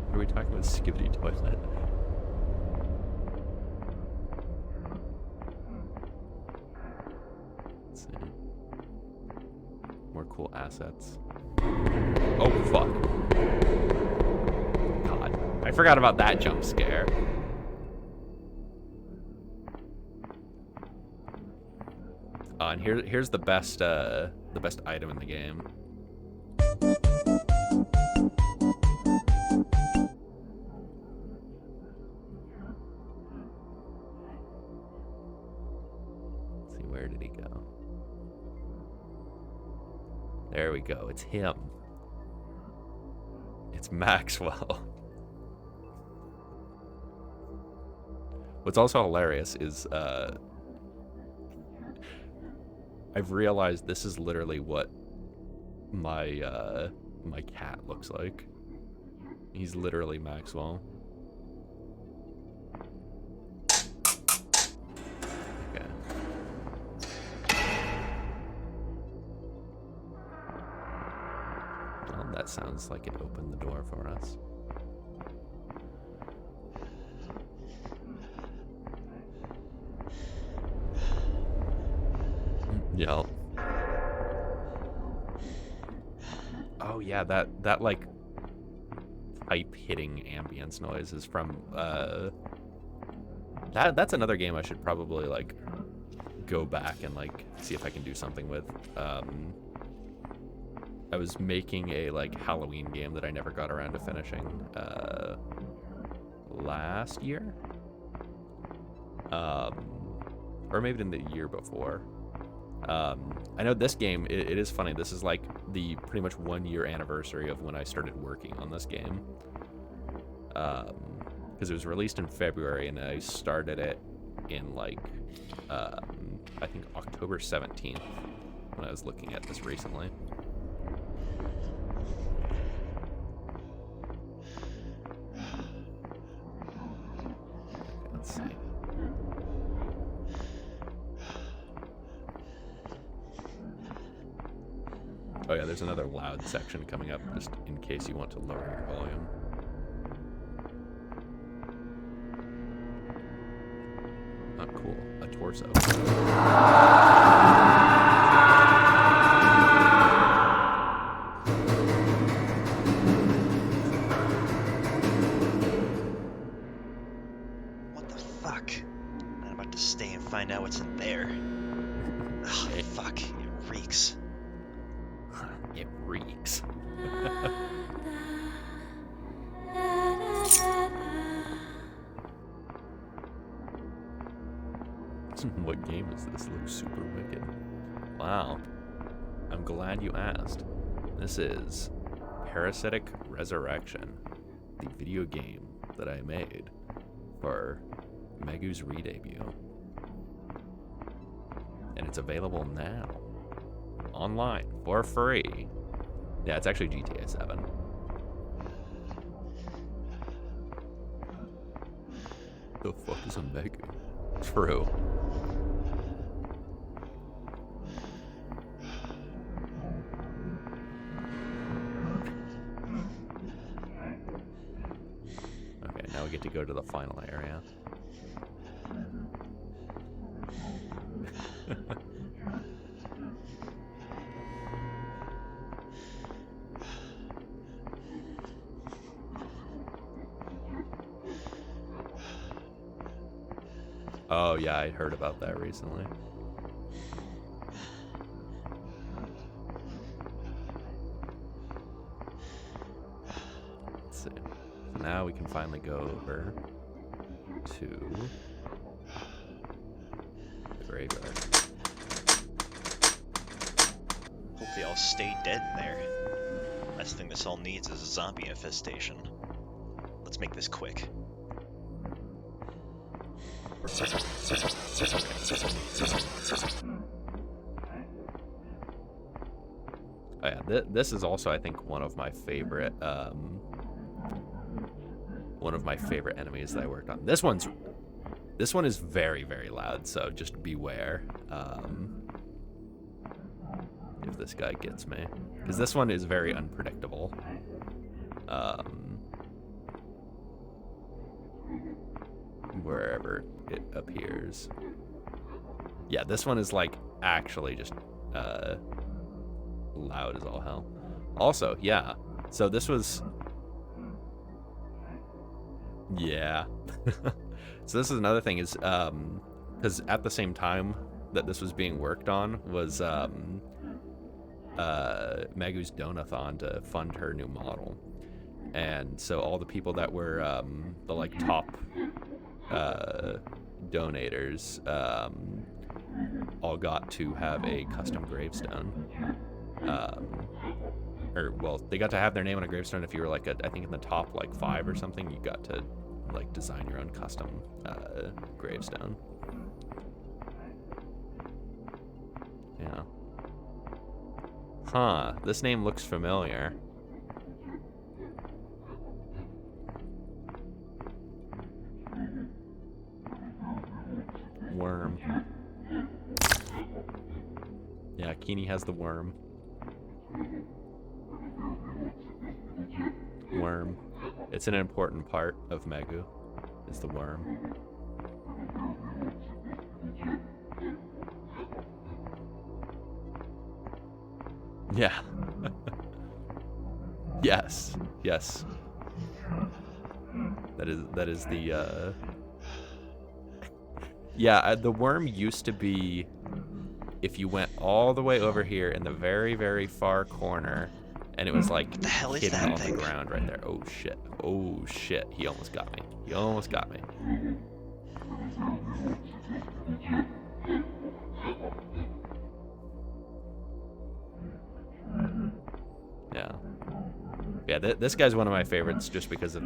What are we talking about? Skibidi toilet. Let's see. More cool assets. Oh fuck. God. I forgot about that jump scare. And here's the best item in the game. Let's see, where did he go? There we go. It's him. It's Maxwell. What's also hilarious is I've realized this is literally what my my cat looks like. He's literally Maxwell. Okay. Well, that sounds like it opened the door for us. Yep. Oh yeah, that like pipe hitting ambience noise is from that's another game I should probably like go back and like see if I can do something with. I was making a like Halloween game that I never got around to finishing last year, or maybe in the year before. I know this game, it is funny. This is like the pretty much 1 year anniversary of when I started working on this game. Because it was released in February and I started it in like, I think October 17th when I was looking at this recently. Let's see. Oh yeah, there's another loud section coming up, just in case you want to lower your volume. Oh, cool. A torso. What the fuck? I'm about to stay and find out what's in there. Ugh, fuck. It reeks. It reeks. What game is this? Looks super wicked. Wow. I'm glad you asked. This is Parasitic Resurrection, the video game that I made for Megu's re-debut. And it's available now, online, for free. Yeah, it's actually GTA 7. The fuck is a Megu? True. Okay, now we get to go to the final area. Oh yeah, I heard about that recently. Let's see. So now we can finally go over to the graveyard. Hope they all stay dead in there. Last thing this all needs is a zombie infestation. Let's make this quick. Oh yeah, this is also, I think, one of my favorite enemies that I worked on. This one is very, very loud, so just beware if this guy gets me, because this one is very unpredictable. Wherever it appears. Yeah, this one is like actually just loud as all hell. Also, yeah, so this was, yeah. So this is another thing is because at the same time that this was being worked on was Megu's Donathon to fund her new model, and so all the people that were the like top donators all got to have a custom gravestone, or well, they got to have their name on a gravestone. If you were like I think in the top like 5 or something, you got to like design your own custom gravestone. Yeah. Huh, this name looks familiar. Worm. Yeah, Keeney has the worm. Worm. It's an important part of Megu, is the worm. Yeah. Yes. Yes. That is the yeah, the worm used to be, if you went all the way over here in the very, very far corner, and it was like What the hell is hidden that on thing? the ground right there. Oh shit. Oh shit. He almost got me. He almost got me. Yeah. Yeah, this guy's one of my favorites just because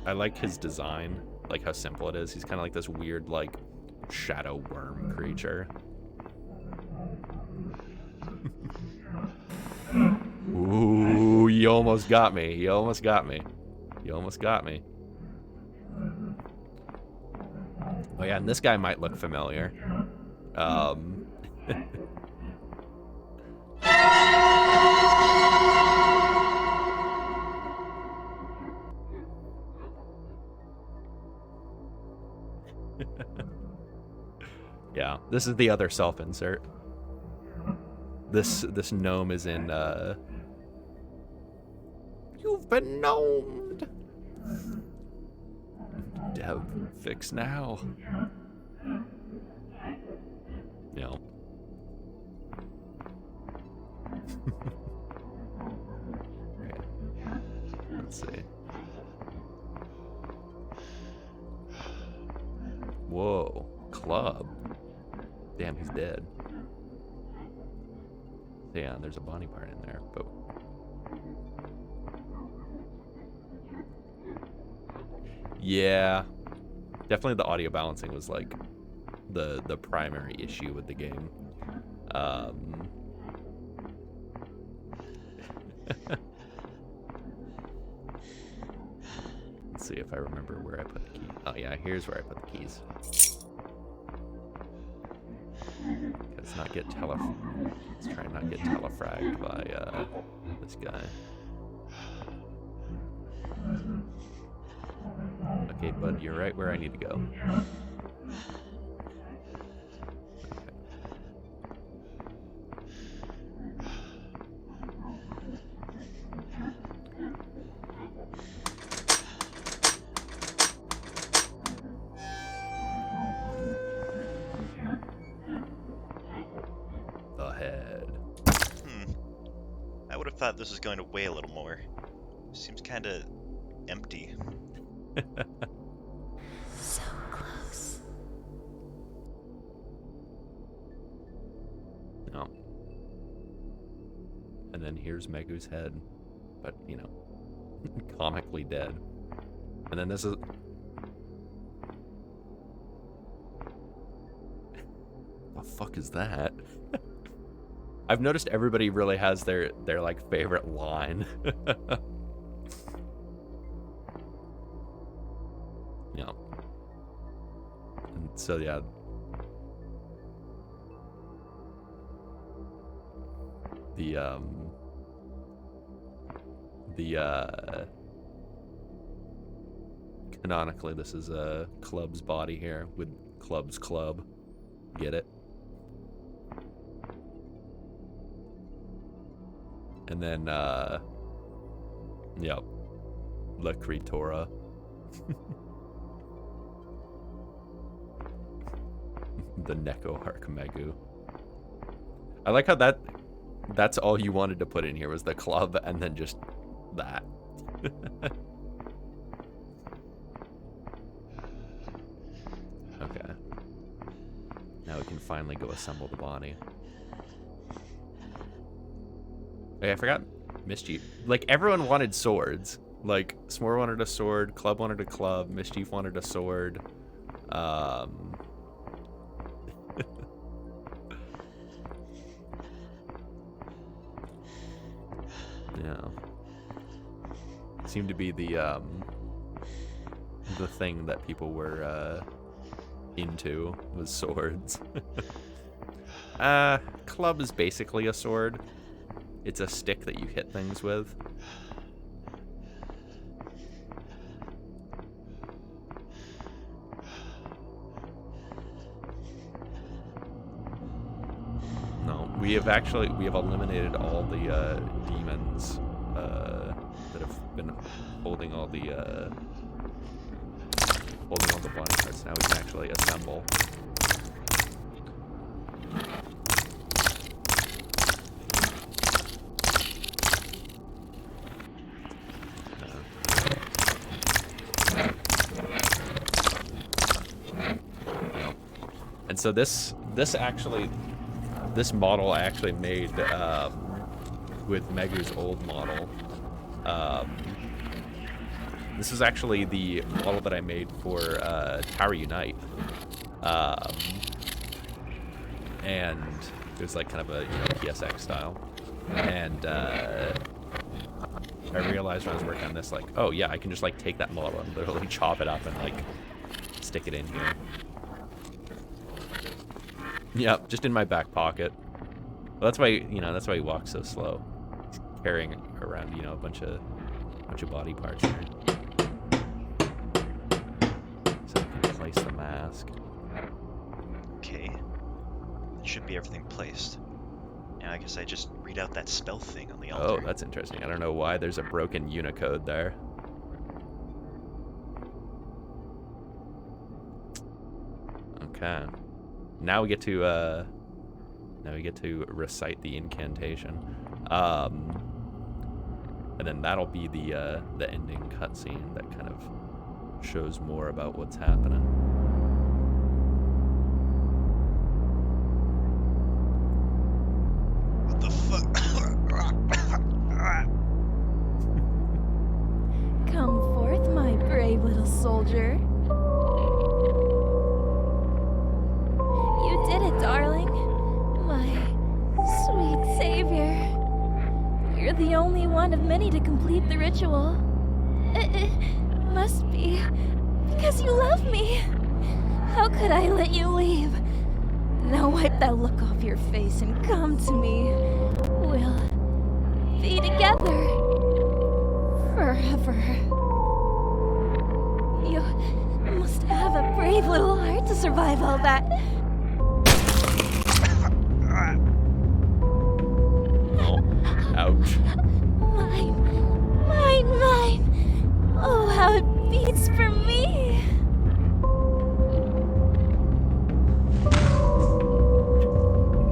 I like his design, like how simple it is. He's kind of like this weird, like, shadow worm creature. Ooh, you almost got me. You almost got me. You almost got me. Oh yeah, and this guy might look familiar. Yeah, this is the other self-insert. This gnome is in You've been gnomed. Deb, fix now. No. Okay. Let's see. Whoa, club. Damn, he's dead. So yeah, there's a body part in there, but yeah, definitely the audio balancing was like the primary issue with the game. Let's see if I remember where I put the key. Oh yeah, here's where I put the keys. Let's not get Let's try and not get telefragged by this guy. Okay, bud, you're right where I need to go. I would have thought this was going to weigh a little more. Seems kind of empty. So close. No. And then here's Megu's head, but you know, comically dead. And then this is. The fuck is that? I've noticed everybody really has their like favorite line. Yeah. And so yeah. Canonically this is Club's body here with Club's club. Get it? And then, yep, La Creatora. The Neko Harkamegu. I like how that's all you wanted to put in here was the club and then just that. Okay. Now we can finally go assemble the body. Hey, I forgot Mischief. Like, everyone wanted swords. Like, S'more wanted a sword, Club wanted a club, Mischief wanted a sword. Yeah. Seemed to be the thing that people were into was swords. Club is basically a sword. It's a stick that you hit things with. No, we have eliminated all the demons that have been holding all the body parts. Now we can actually assemble. And so this model I actually made with Megu's old model. This is actually the model that I made for Tower Unite. And it was like kind of a PSX style. And I realized when I was working on this, like, oh yeah, I can just like take that model and literally chop it up and like stick it in here. Yep, just in my back pocket. Well, that's why he walks so slow. He's carrying around, a bunch of body parts here. So I can place the mask. Okay. That should be everything placed. Now I guess I just read out that spell thing on the altar. Oh, that's interesting. I don't know why there's a broken Unicode there. Okay. Now we get to recite the incantation, and then that'll be the ending cutscene that kind of shows more about what's happening. What the fuck? Come forth, my brave little soldier. You did it, darling. My sweet savior. You're the only one of many to complete the ritual. It must be because you love me. How could I let you leave? Now wipe that look off your face and come to me. We'll be together forever. You must have a brave little heart to survive all that. Oh, ouch. Mine. Oh, how it beats for me.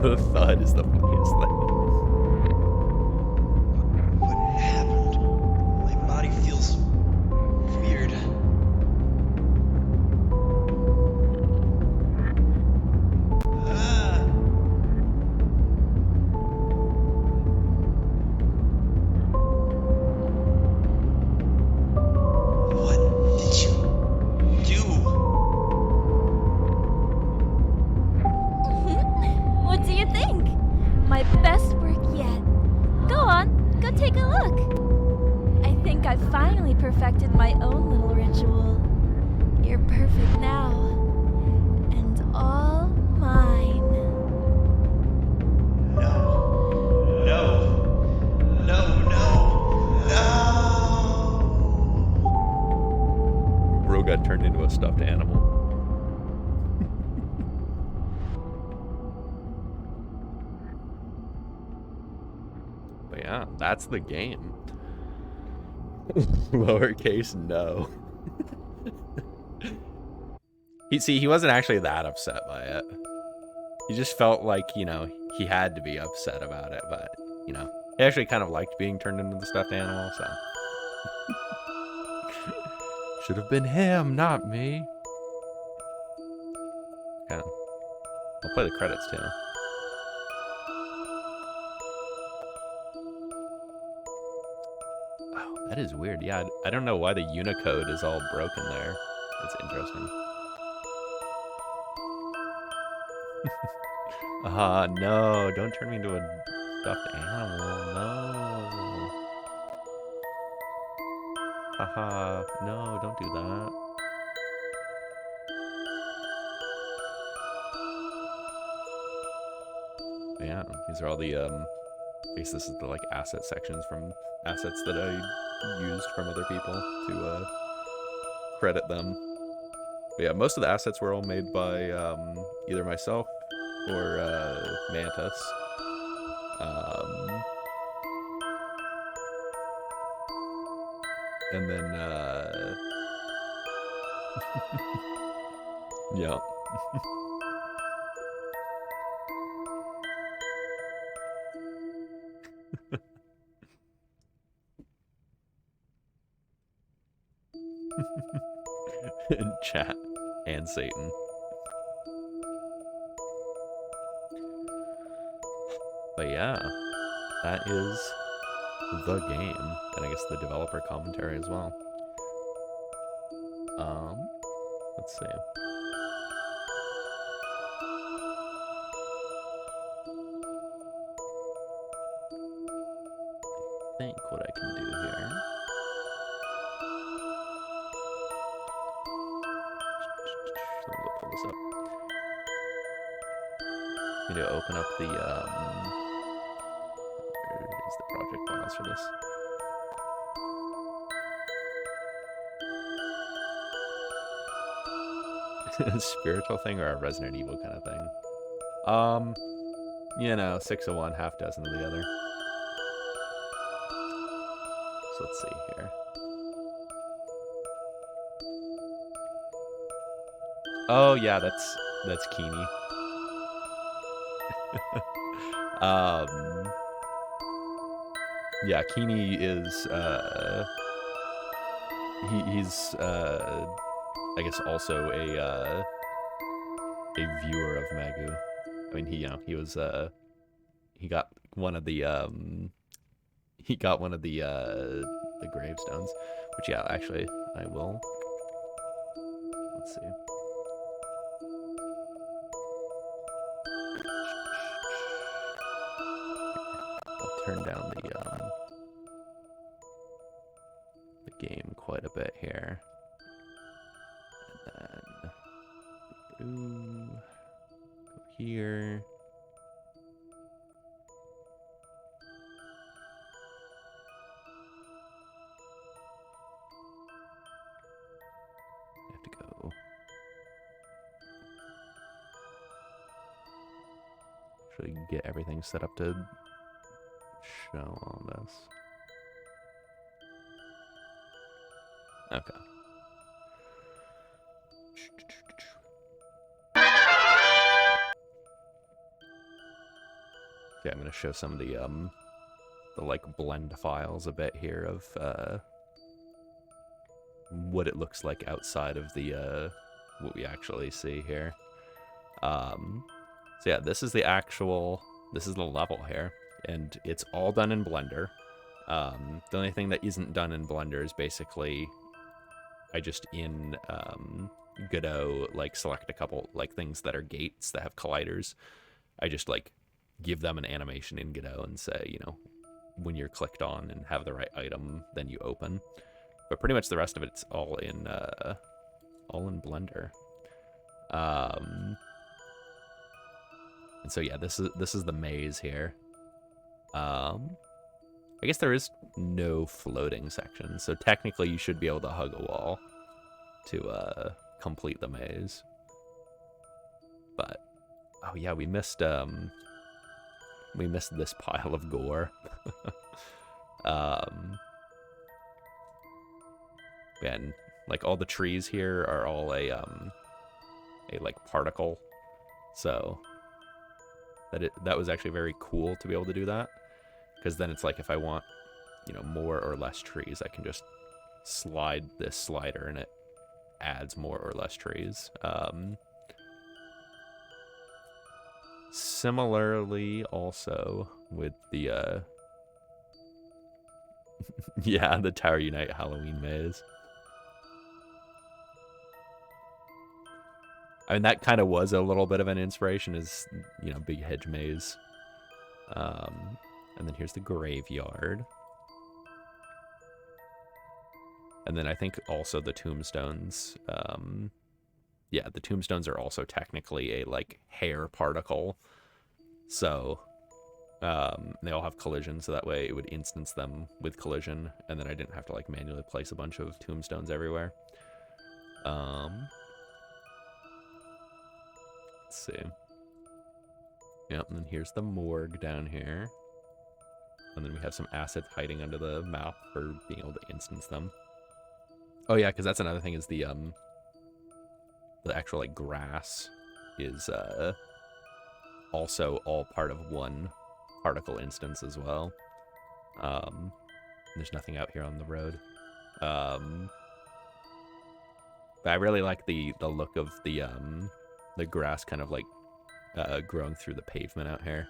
The thud is the funniest thing. What happened? My body feels weird. Ah. What did you do? What do you think? My best work yet. Go on, go take a look. I think I've finally perfected my own little ritual. You're perfect now. And all mine. No. No. No, no. No. Bro got turned into a stuffed animal. But yeah, that's the game. Lowercase no. He wasn't actually that upset by it. He just felt like, you know, he had to be upset about it, but, you know, he actually kind of liked being turned into the stuffed animal, so. Should have been him, not me. Yeah. I'll play the credits too. Oh, that is weird. Yeah, I don't know why the Unicode is all broken there. It's interesting. No, don't turn me into a stuffed animal. No. Haha, no, don't do that. But yeah, these are all the, I guess this is the, like, asset sections from assets that I used from other people to, credit them. But yeah, most of the assets were all made by, either myself or, Mantis. And then, yeah. In chat and Satan. But yeah, that is the game, and I guess the developer commentary as well. Let's see. I think what I can do here. Let me go pull this up. I'm going to open up the, where is the project files for this? A spiritual thing or a Resident Evil kind of thing? You know, 6 of one, half dozen of the other. So let's see here. Oh yeah, that's Keeney. Yeah, Keeney is he's I guess also a viewer of Magoo. I mean, he was he got one of the the gravestones, which yeah, actually I will. Let's see. I'll turn down the game quite a bit here, and then go here. I have to go. Actually, get everything set up to show all this. Okay. Okay, I'm gonna show some of the like blend files a bit here of what it looks like outside of the what we actually see here. So yeah, this is the level here, and it's all done in Blender. The only thing that isn't done in Blender is basically I just in Godot like select a couple like things that are gates that have colliders. I just like give them an animation in Godot and say, you know, when you're clicked on and have the right item, then you open. But pretty much the rest of it's all in Blender. And so yeah, this is the maze here. I guess there is no floating section, so technically you should be able to hug a wall to complete the maze. But oh yeah, we missed this pile of gore. And like all the trees here are all a like particle, so that was actually very cool to be able to do that, because then it's like if I want, you know, more or less trees, I can just slide this slider and it adds more or less trees. Similarly also with the yeah, the Tower Unite Halloween maze. I mean, that kind of was a little bit of an inspiration, is, you know, Big Hedge Maze. And then here's the graveyard. And then I think also the tombstones. Yeah, the tombstones are also technically a, like, hair particle. So, they all have collision, so that way it would instance them with collision. And then I didn't have to, like, manually place a bunch of tombstones everywhere. Let's see. Yep, and then here's the morgue down here. And then we have some assets hiding under the map for being able to instance them. Oh yeah, because that's another thing, is the actual like grass is also all part of one particle instance as well. There's nothing out here on the road. But I really like the look of the grass kind of like growing through the pavement out here.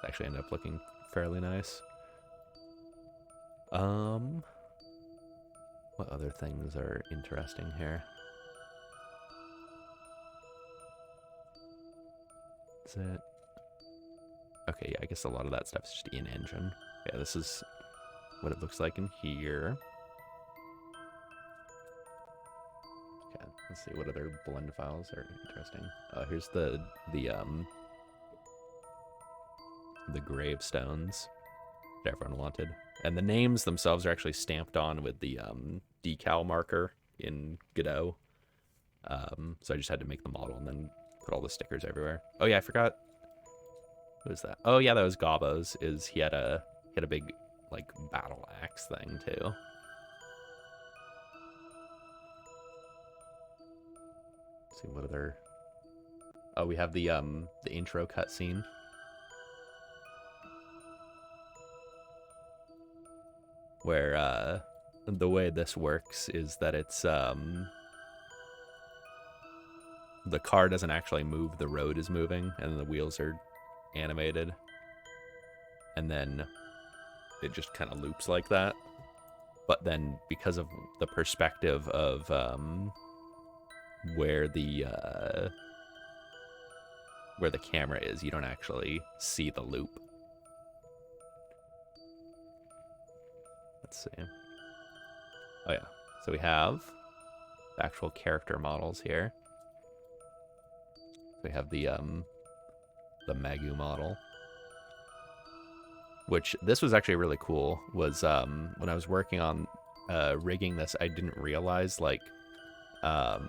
It actually ended up looking fairly nice. What other things are interesting here? Is it? Okay, yeah, I guess a lot of that stuff's just in engine. Yeah, this is what it looks like in here. Okay, let's see what other blend files are interesting. Here's the gravestones that everyone wanted. And the names themselves are actually stamped on with the decal marker in Godot. So I just had to make the model and then put all the stickers everywhere. Oh yeah, I forgot. What was that? Oh yeah, that was Gobbo's. He had a big like battle axe thing too. Let's see what other. Oh, we have the intro cutscene. Where the way this works is that it's the car doesn't actually move, the road is moving, and the wheels are animated, and then it just kind of loops like that. But then because of the perspective of where the camera is, you don't actually see the loop. Let's see. Oh yeah, so we have the actual character models here. We have the Magu model, which this was actually really cool. Was when I was working on rigging this, I didn't realize like oh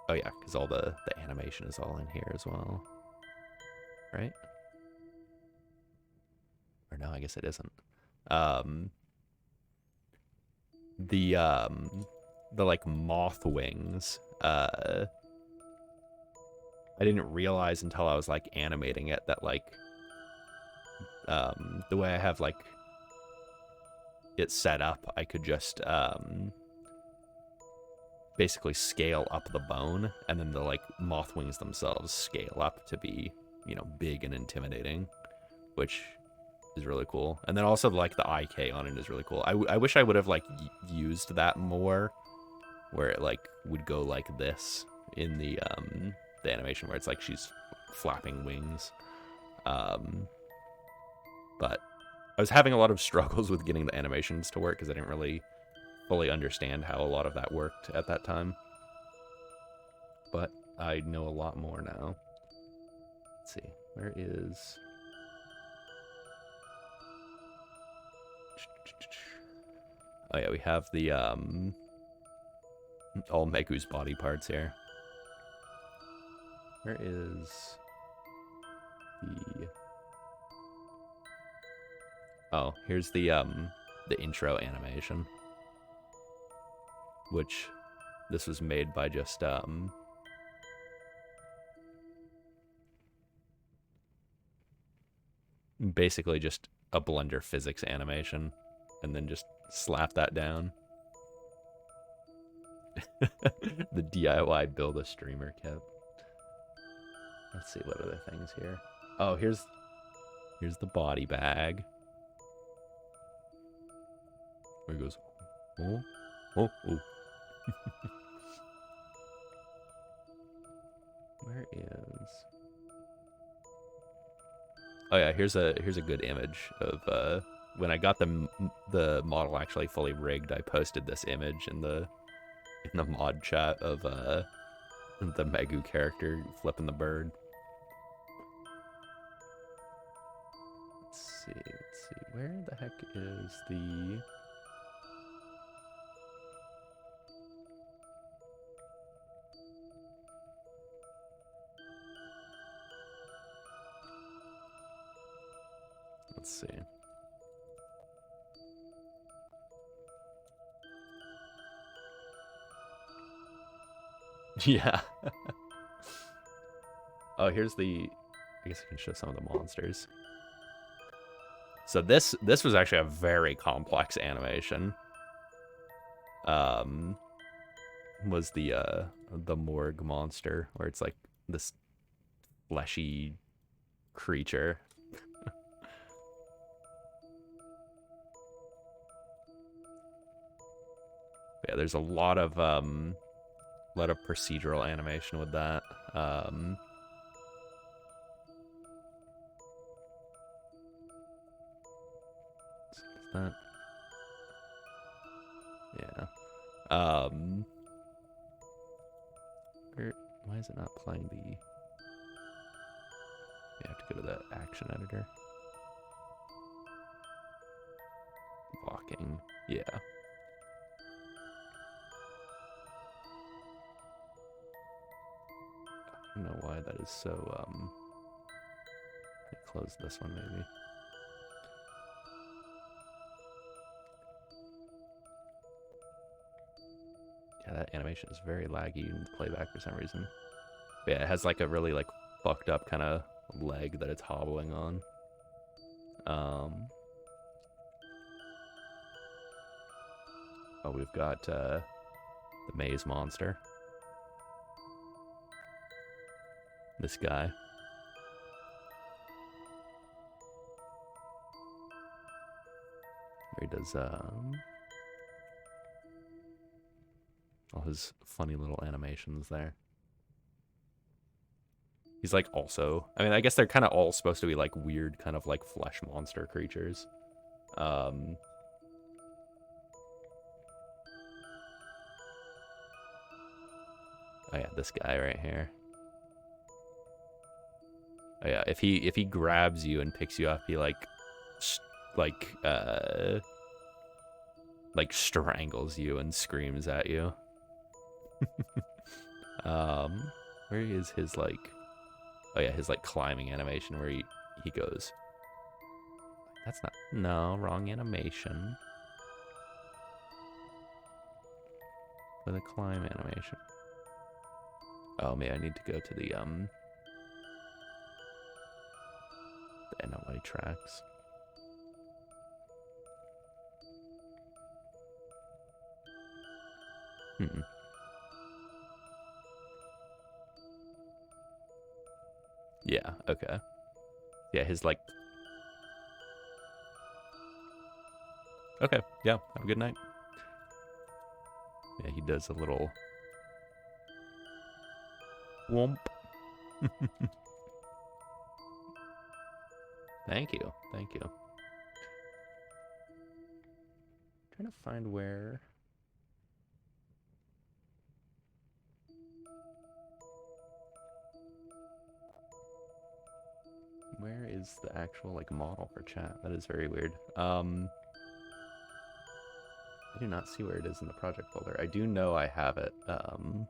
yeah, because all the animation is all in here as well, right? Or no, I guess it isn't. The like moth wings, I didn't realize until I was like animating it that like the way I have like it set up, I could just basically scale up the bone, and then the like moth wings themselves scale up to be, you know, big and intimidating, which is really cool. And then also like the IK on it is really cool. I wish I would have like used that more, where it like would go like this in the animation, where it's like she's flapping wings. But I was having a lot of struggles with getting the animations to work because I didn't really fully understand how a lot of that worked at that time. But I know a lot more now. Let's see, where is... Oh yeah, we have the all Megu's body parts here. Where is the... Oh, here's the intro animation, which this was made by just basically just a Blender physics animation, and then just slap that down. The DIY build a streamer kit. Let's see what other things here. Oh, here's the body bag. Where it goes, oh, oh, oh. Where is... Oh yeah, here's a good image of when I got the model actually fully rigged. I posted this image in the mod chat of the Megu character flipping the bird. Let's see, where the heck is the... Let's see. Yeah. Oh, here's the... I guess I can show some of the monsters. So this was actually a very complex animation. Was the morgue monster, where it's like this fleshy creature. Yeah, there's a lot of procedural animation with that. Is that... Yeah. Why is it not playing the... You have to go to the action editor. Walking. Yeah. I don't know why that is so, close this one maybe. Yeah, that animation is very laggy in playback for some reason. But yeah, it has like a really like fucked up kind of leg that it's hobbling on. Oh, we've got the maze monster. this guy. Where he does all his funny little animations there. He's like also, I mean, I guess they're kind of all supposed to be like weird kind of like flesh monster creatures. Oh yeah, this guy right here. Oh yeah, if he grabs you and picks you up, he like strangles you and screams at you. Where is his like, oh yeah, his like climbing animation where he goes. That's not, no, wrong animation. With a climb animation. Oh man, I need to go to the NLA tracks. Yeah, okay. Yeah, his like... Okay, yeah, have a good night. Yeah, he does a little... Womp. Thank you, thank you. I'm trying to find where... Where is the actual, like, model for chat? That is very weird. I do not see where it is in the project folder. I do know I have it. And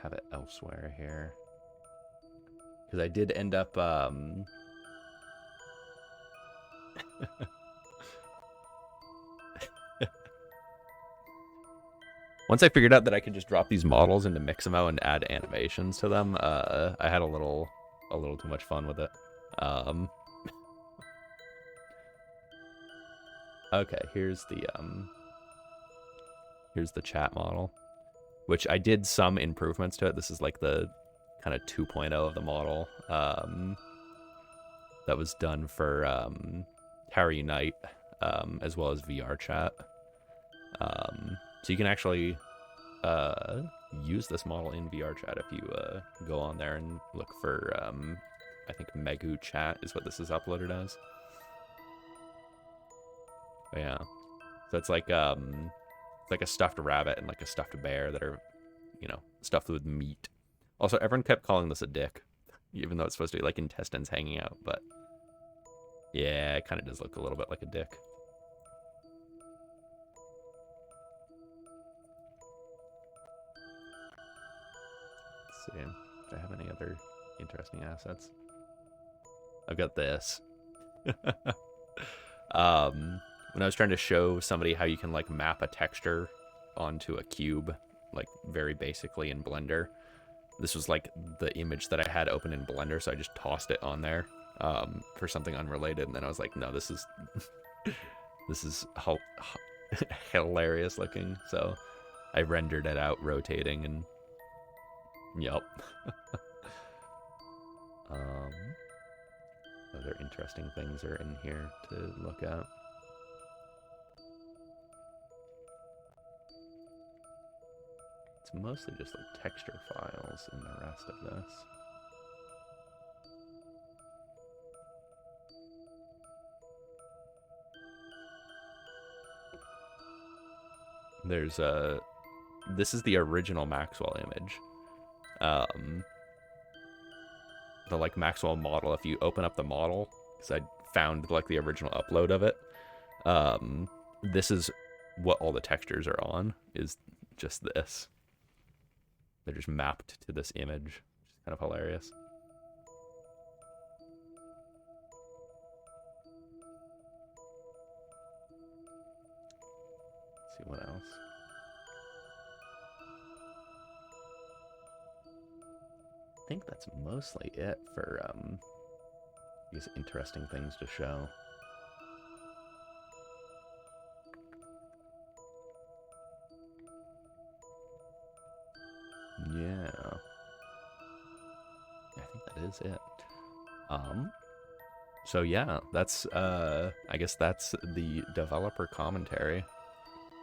have it elsewhere here. Because I did end up, once I figured out that I could just drop these models into Mixamo and add animations to them, I had a little too much fun with it. Okay, here's the chat model, which I did some improvements to it. This is like the kind of 2.0 of the model that was done for Harry Unite, as well as VR chat. So you can actually use this model in VR chat if you go on there and look for, I think Megu chat is what this is uploaded as. But yeah, so it's like a stuffed rabbit and like a stuffed bear that are, you know, stuffed with meat. Also, everyone kept calling this a dick, even though it's supposed to be like intestines hanging out, but yeah, it kind of does look a little bit like a dick. See if I have any other interesting assets. I've got this. When I was trying to show somebody how you can like map a texture onto a cube, like very basically in Blender, this was like the image that I had open in Blender, so I just tossed it on there for something unrelated, and then I was like, no, this is this is hilarious looking, so I rendered it out rotating, and yep. Other interesting things are in here to look at. It's mostly just like texture files in the rest of this. There's this is the original Maxwell image. The like Maxwell model, if you open up the model, because I found like the original upload of it, this is what all the textures are on, is just this. They're just mapped to this image, which is kind of hilarious. Let's see what else. I think that's mostly it for these interesting things to show. Yeah. I think that is it. So yeah, that's I guess that's the developer commentary.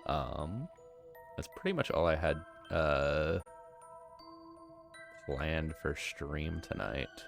That's pretty much all I had planned for stream tonight.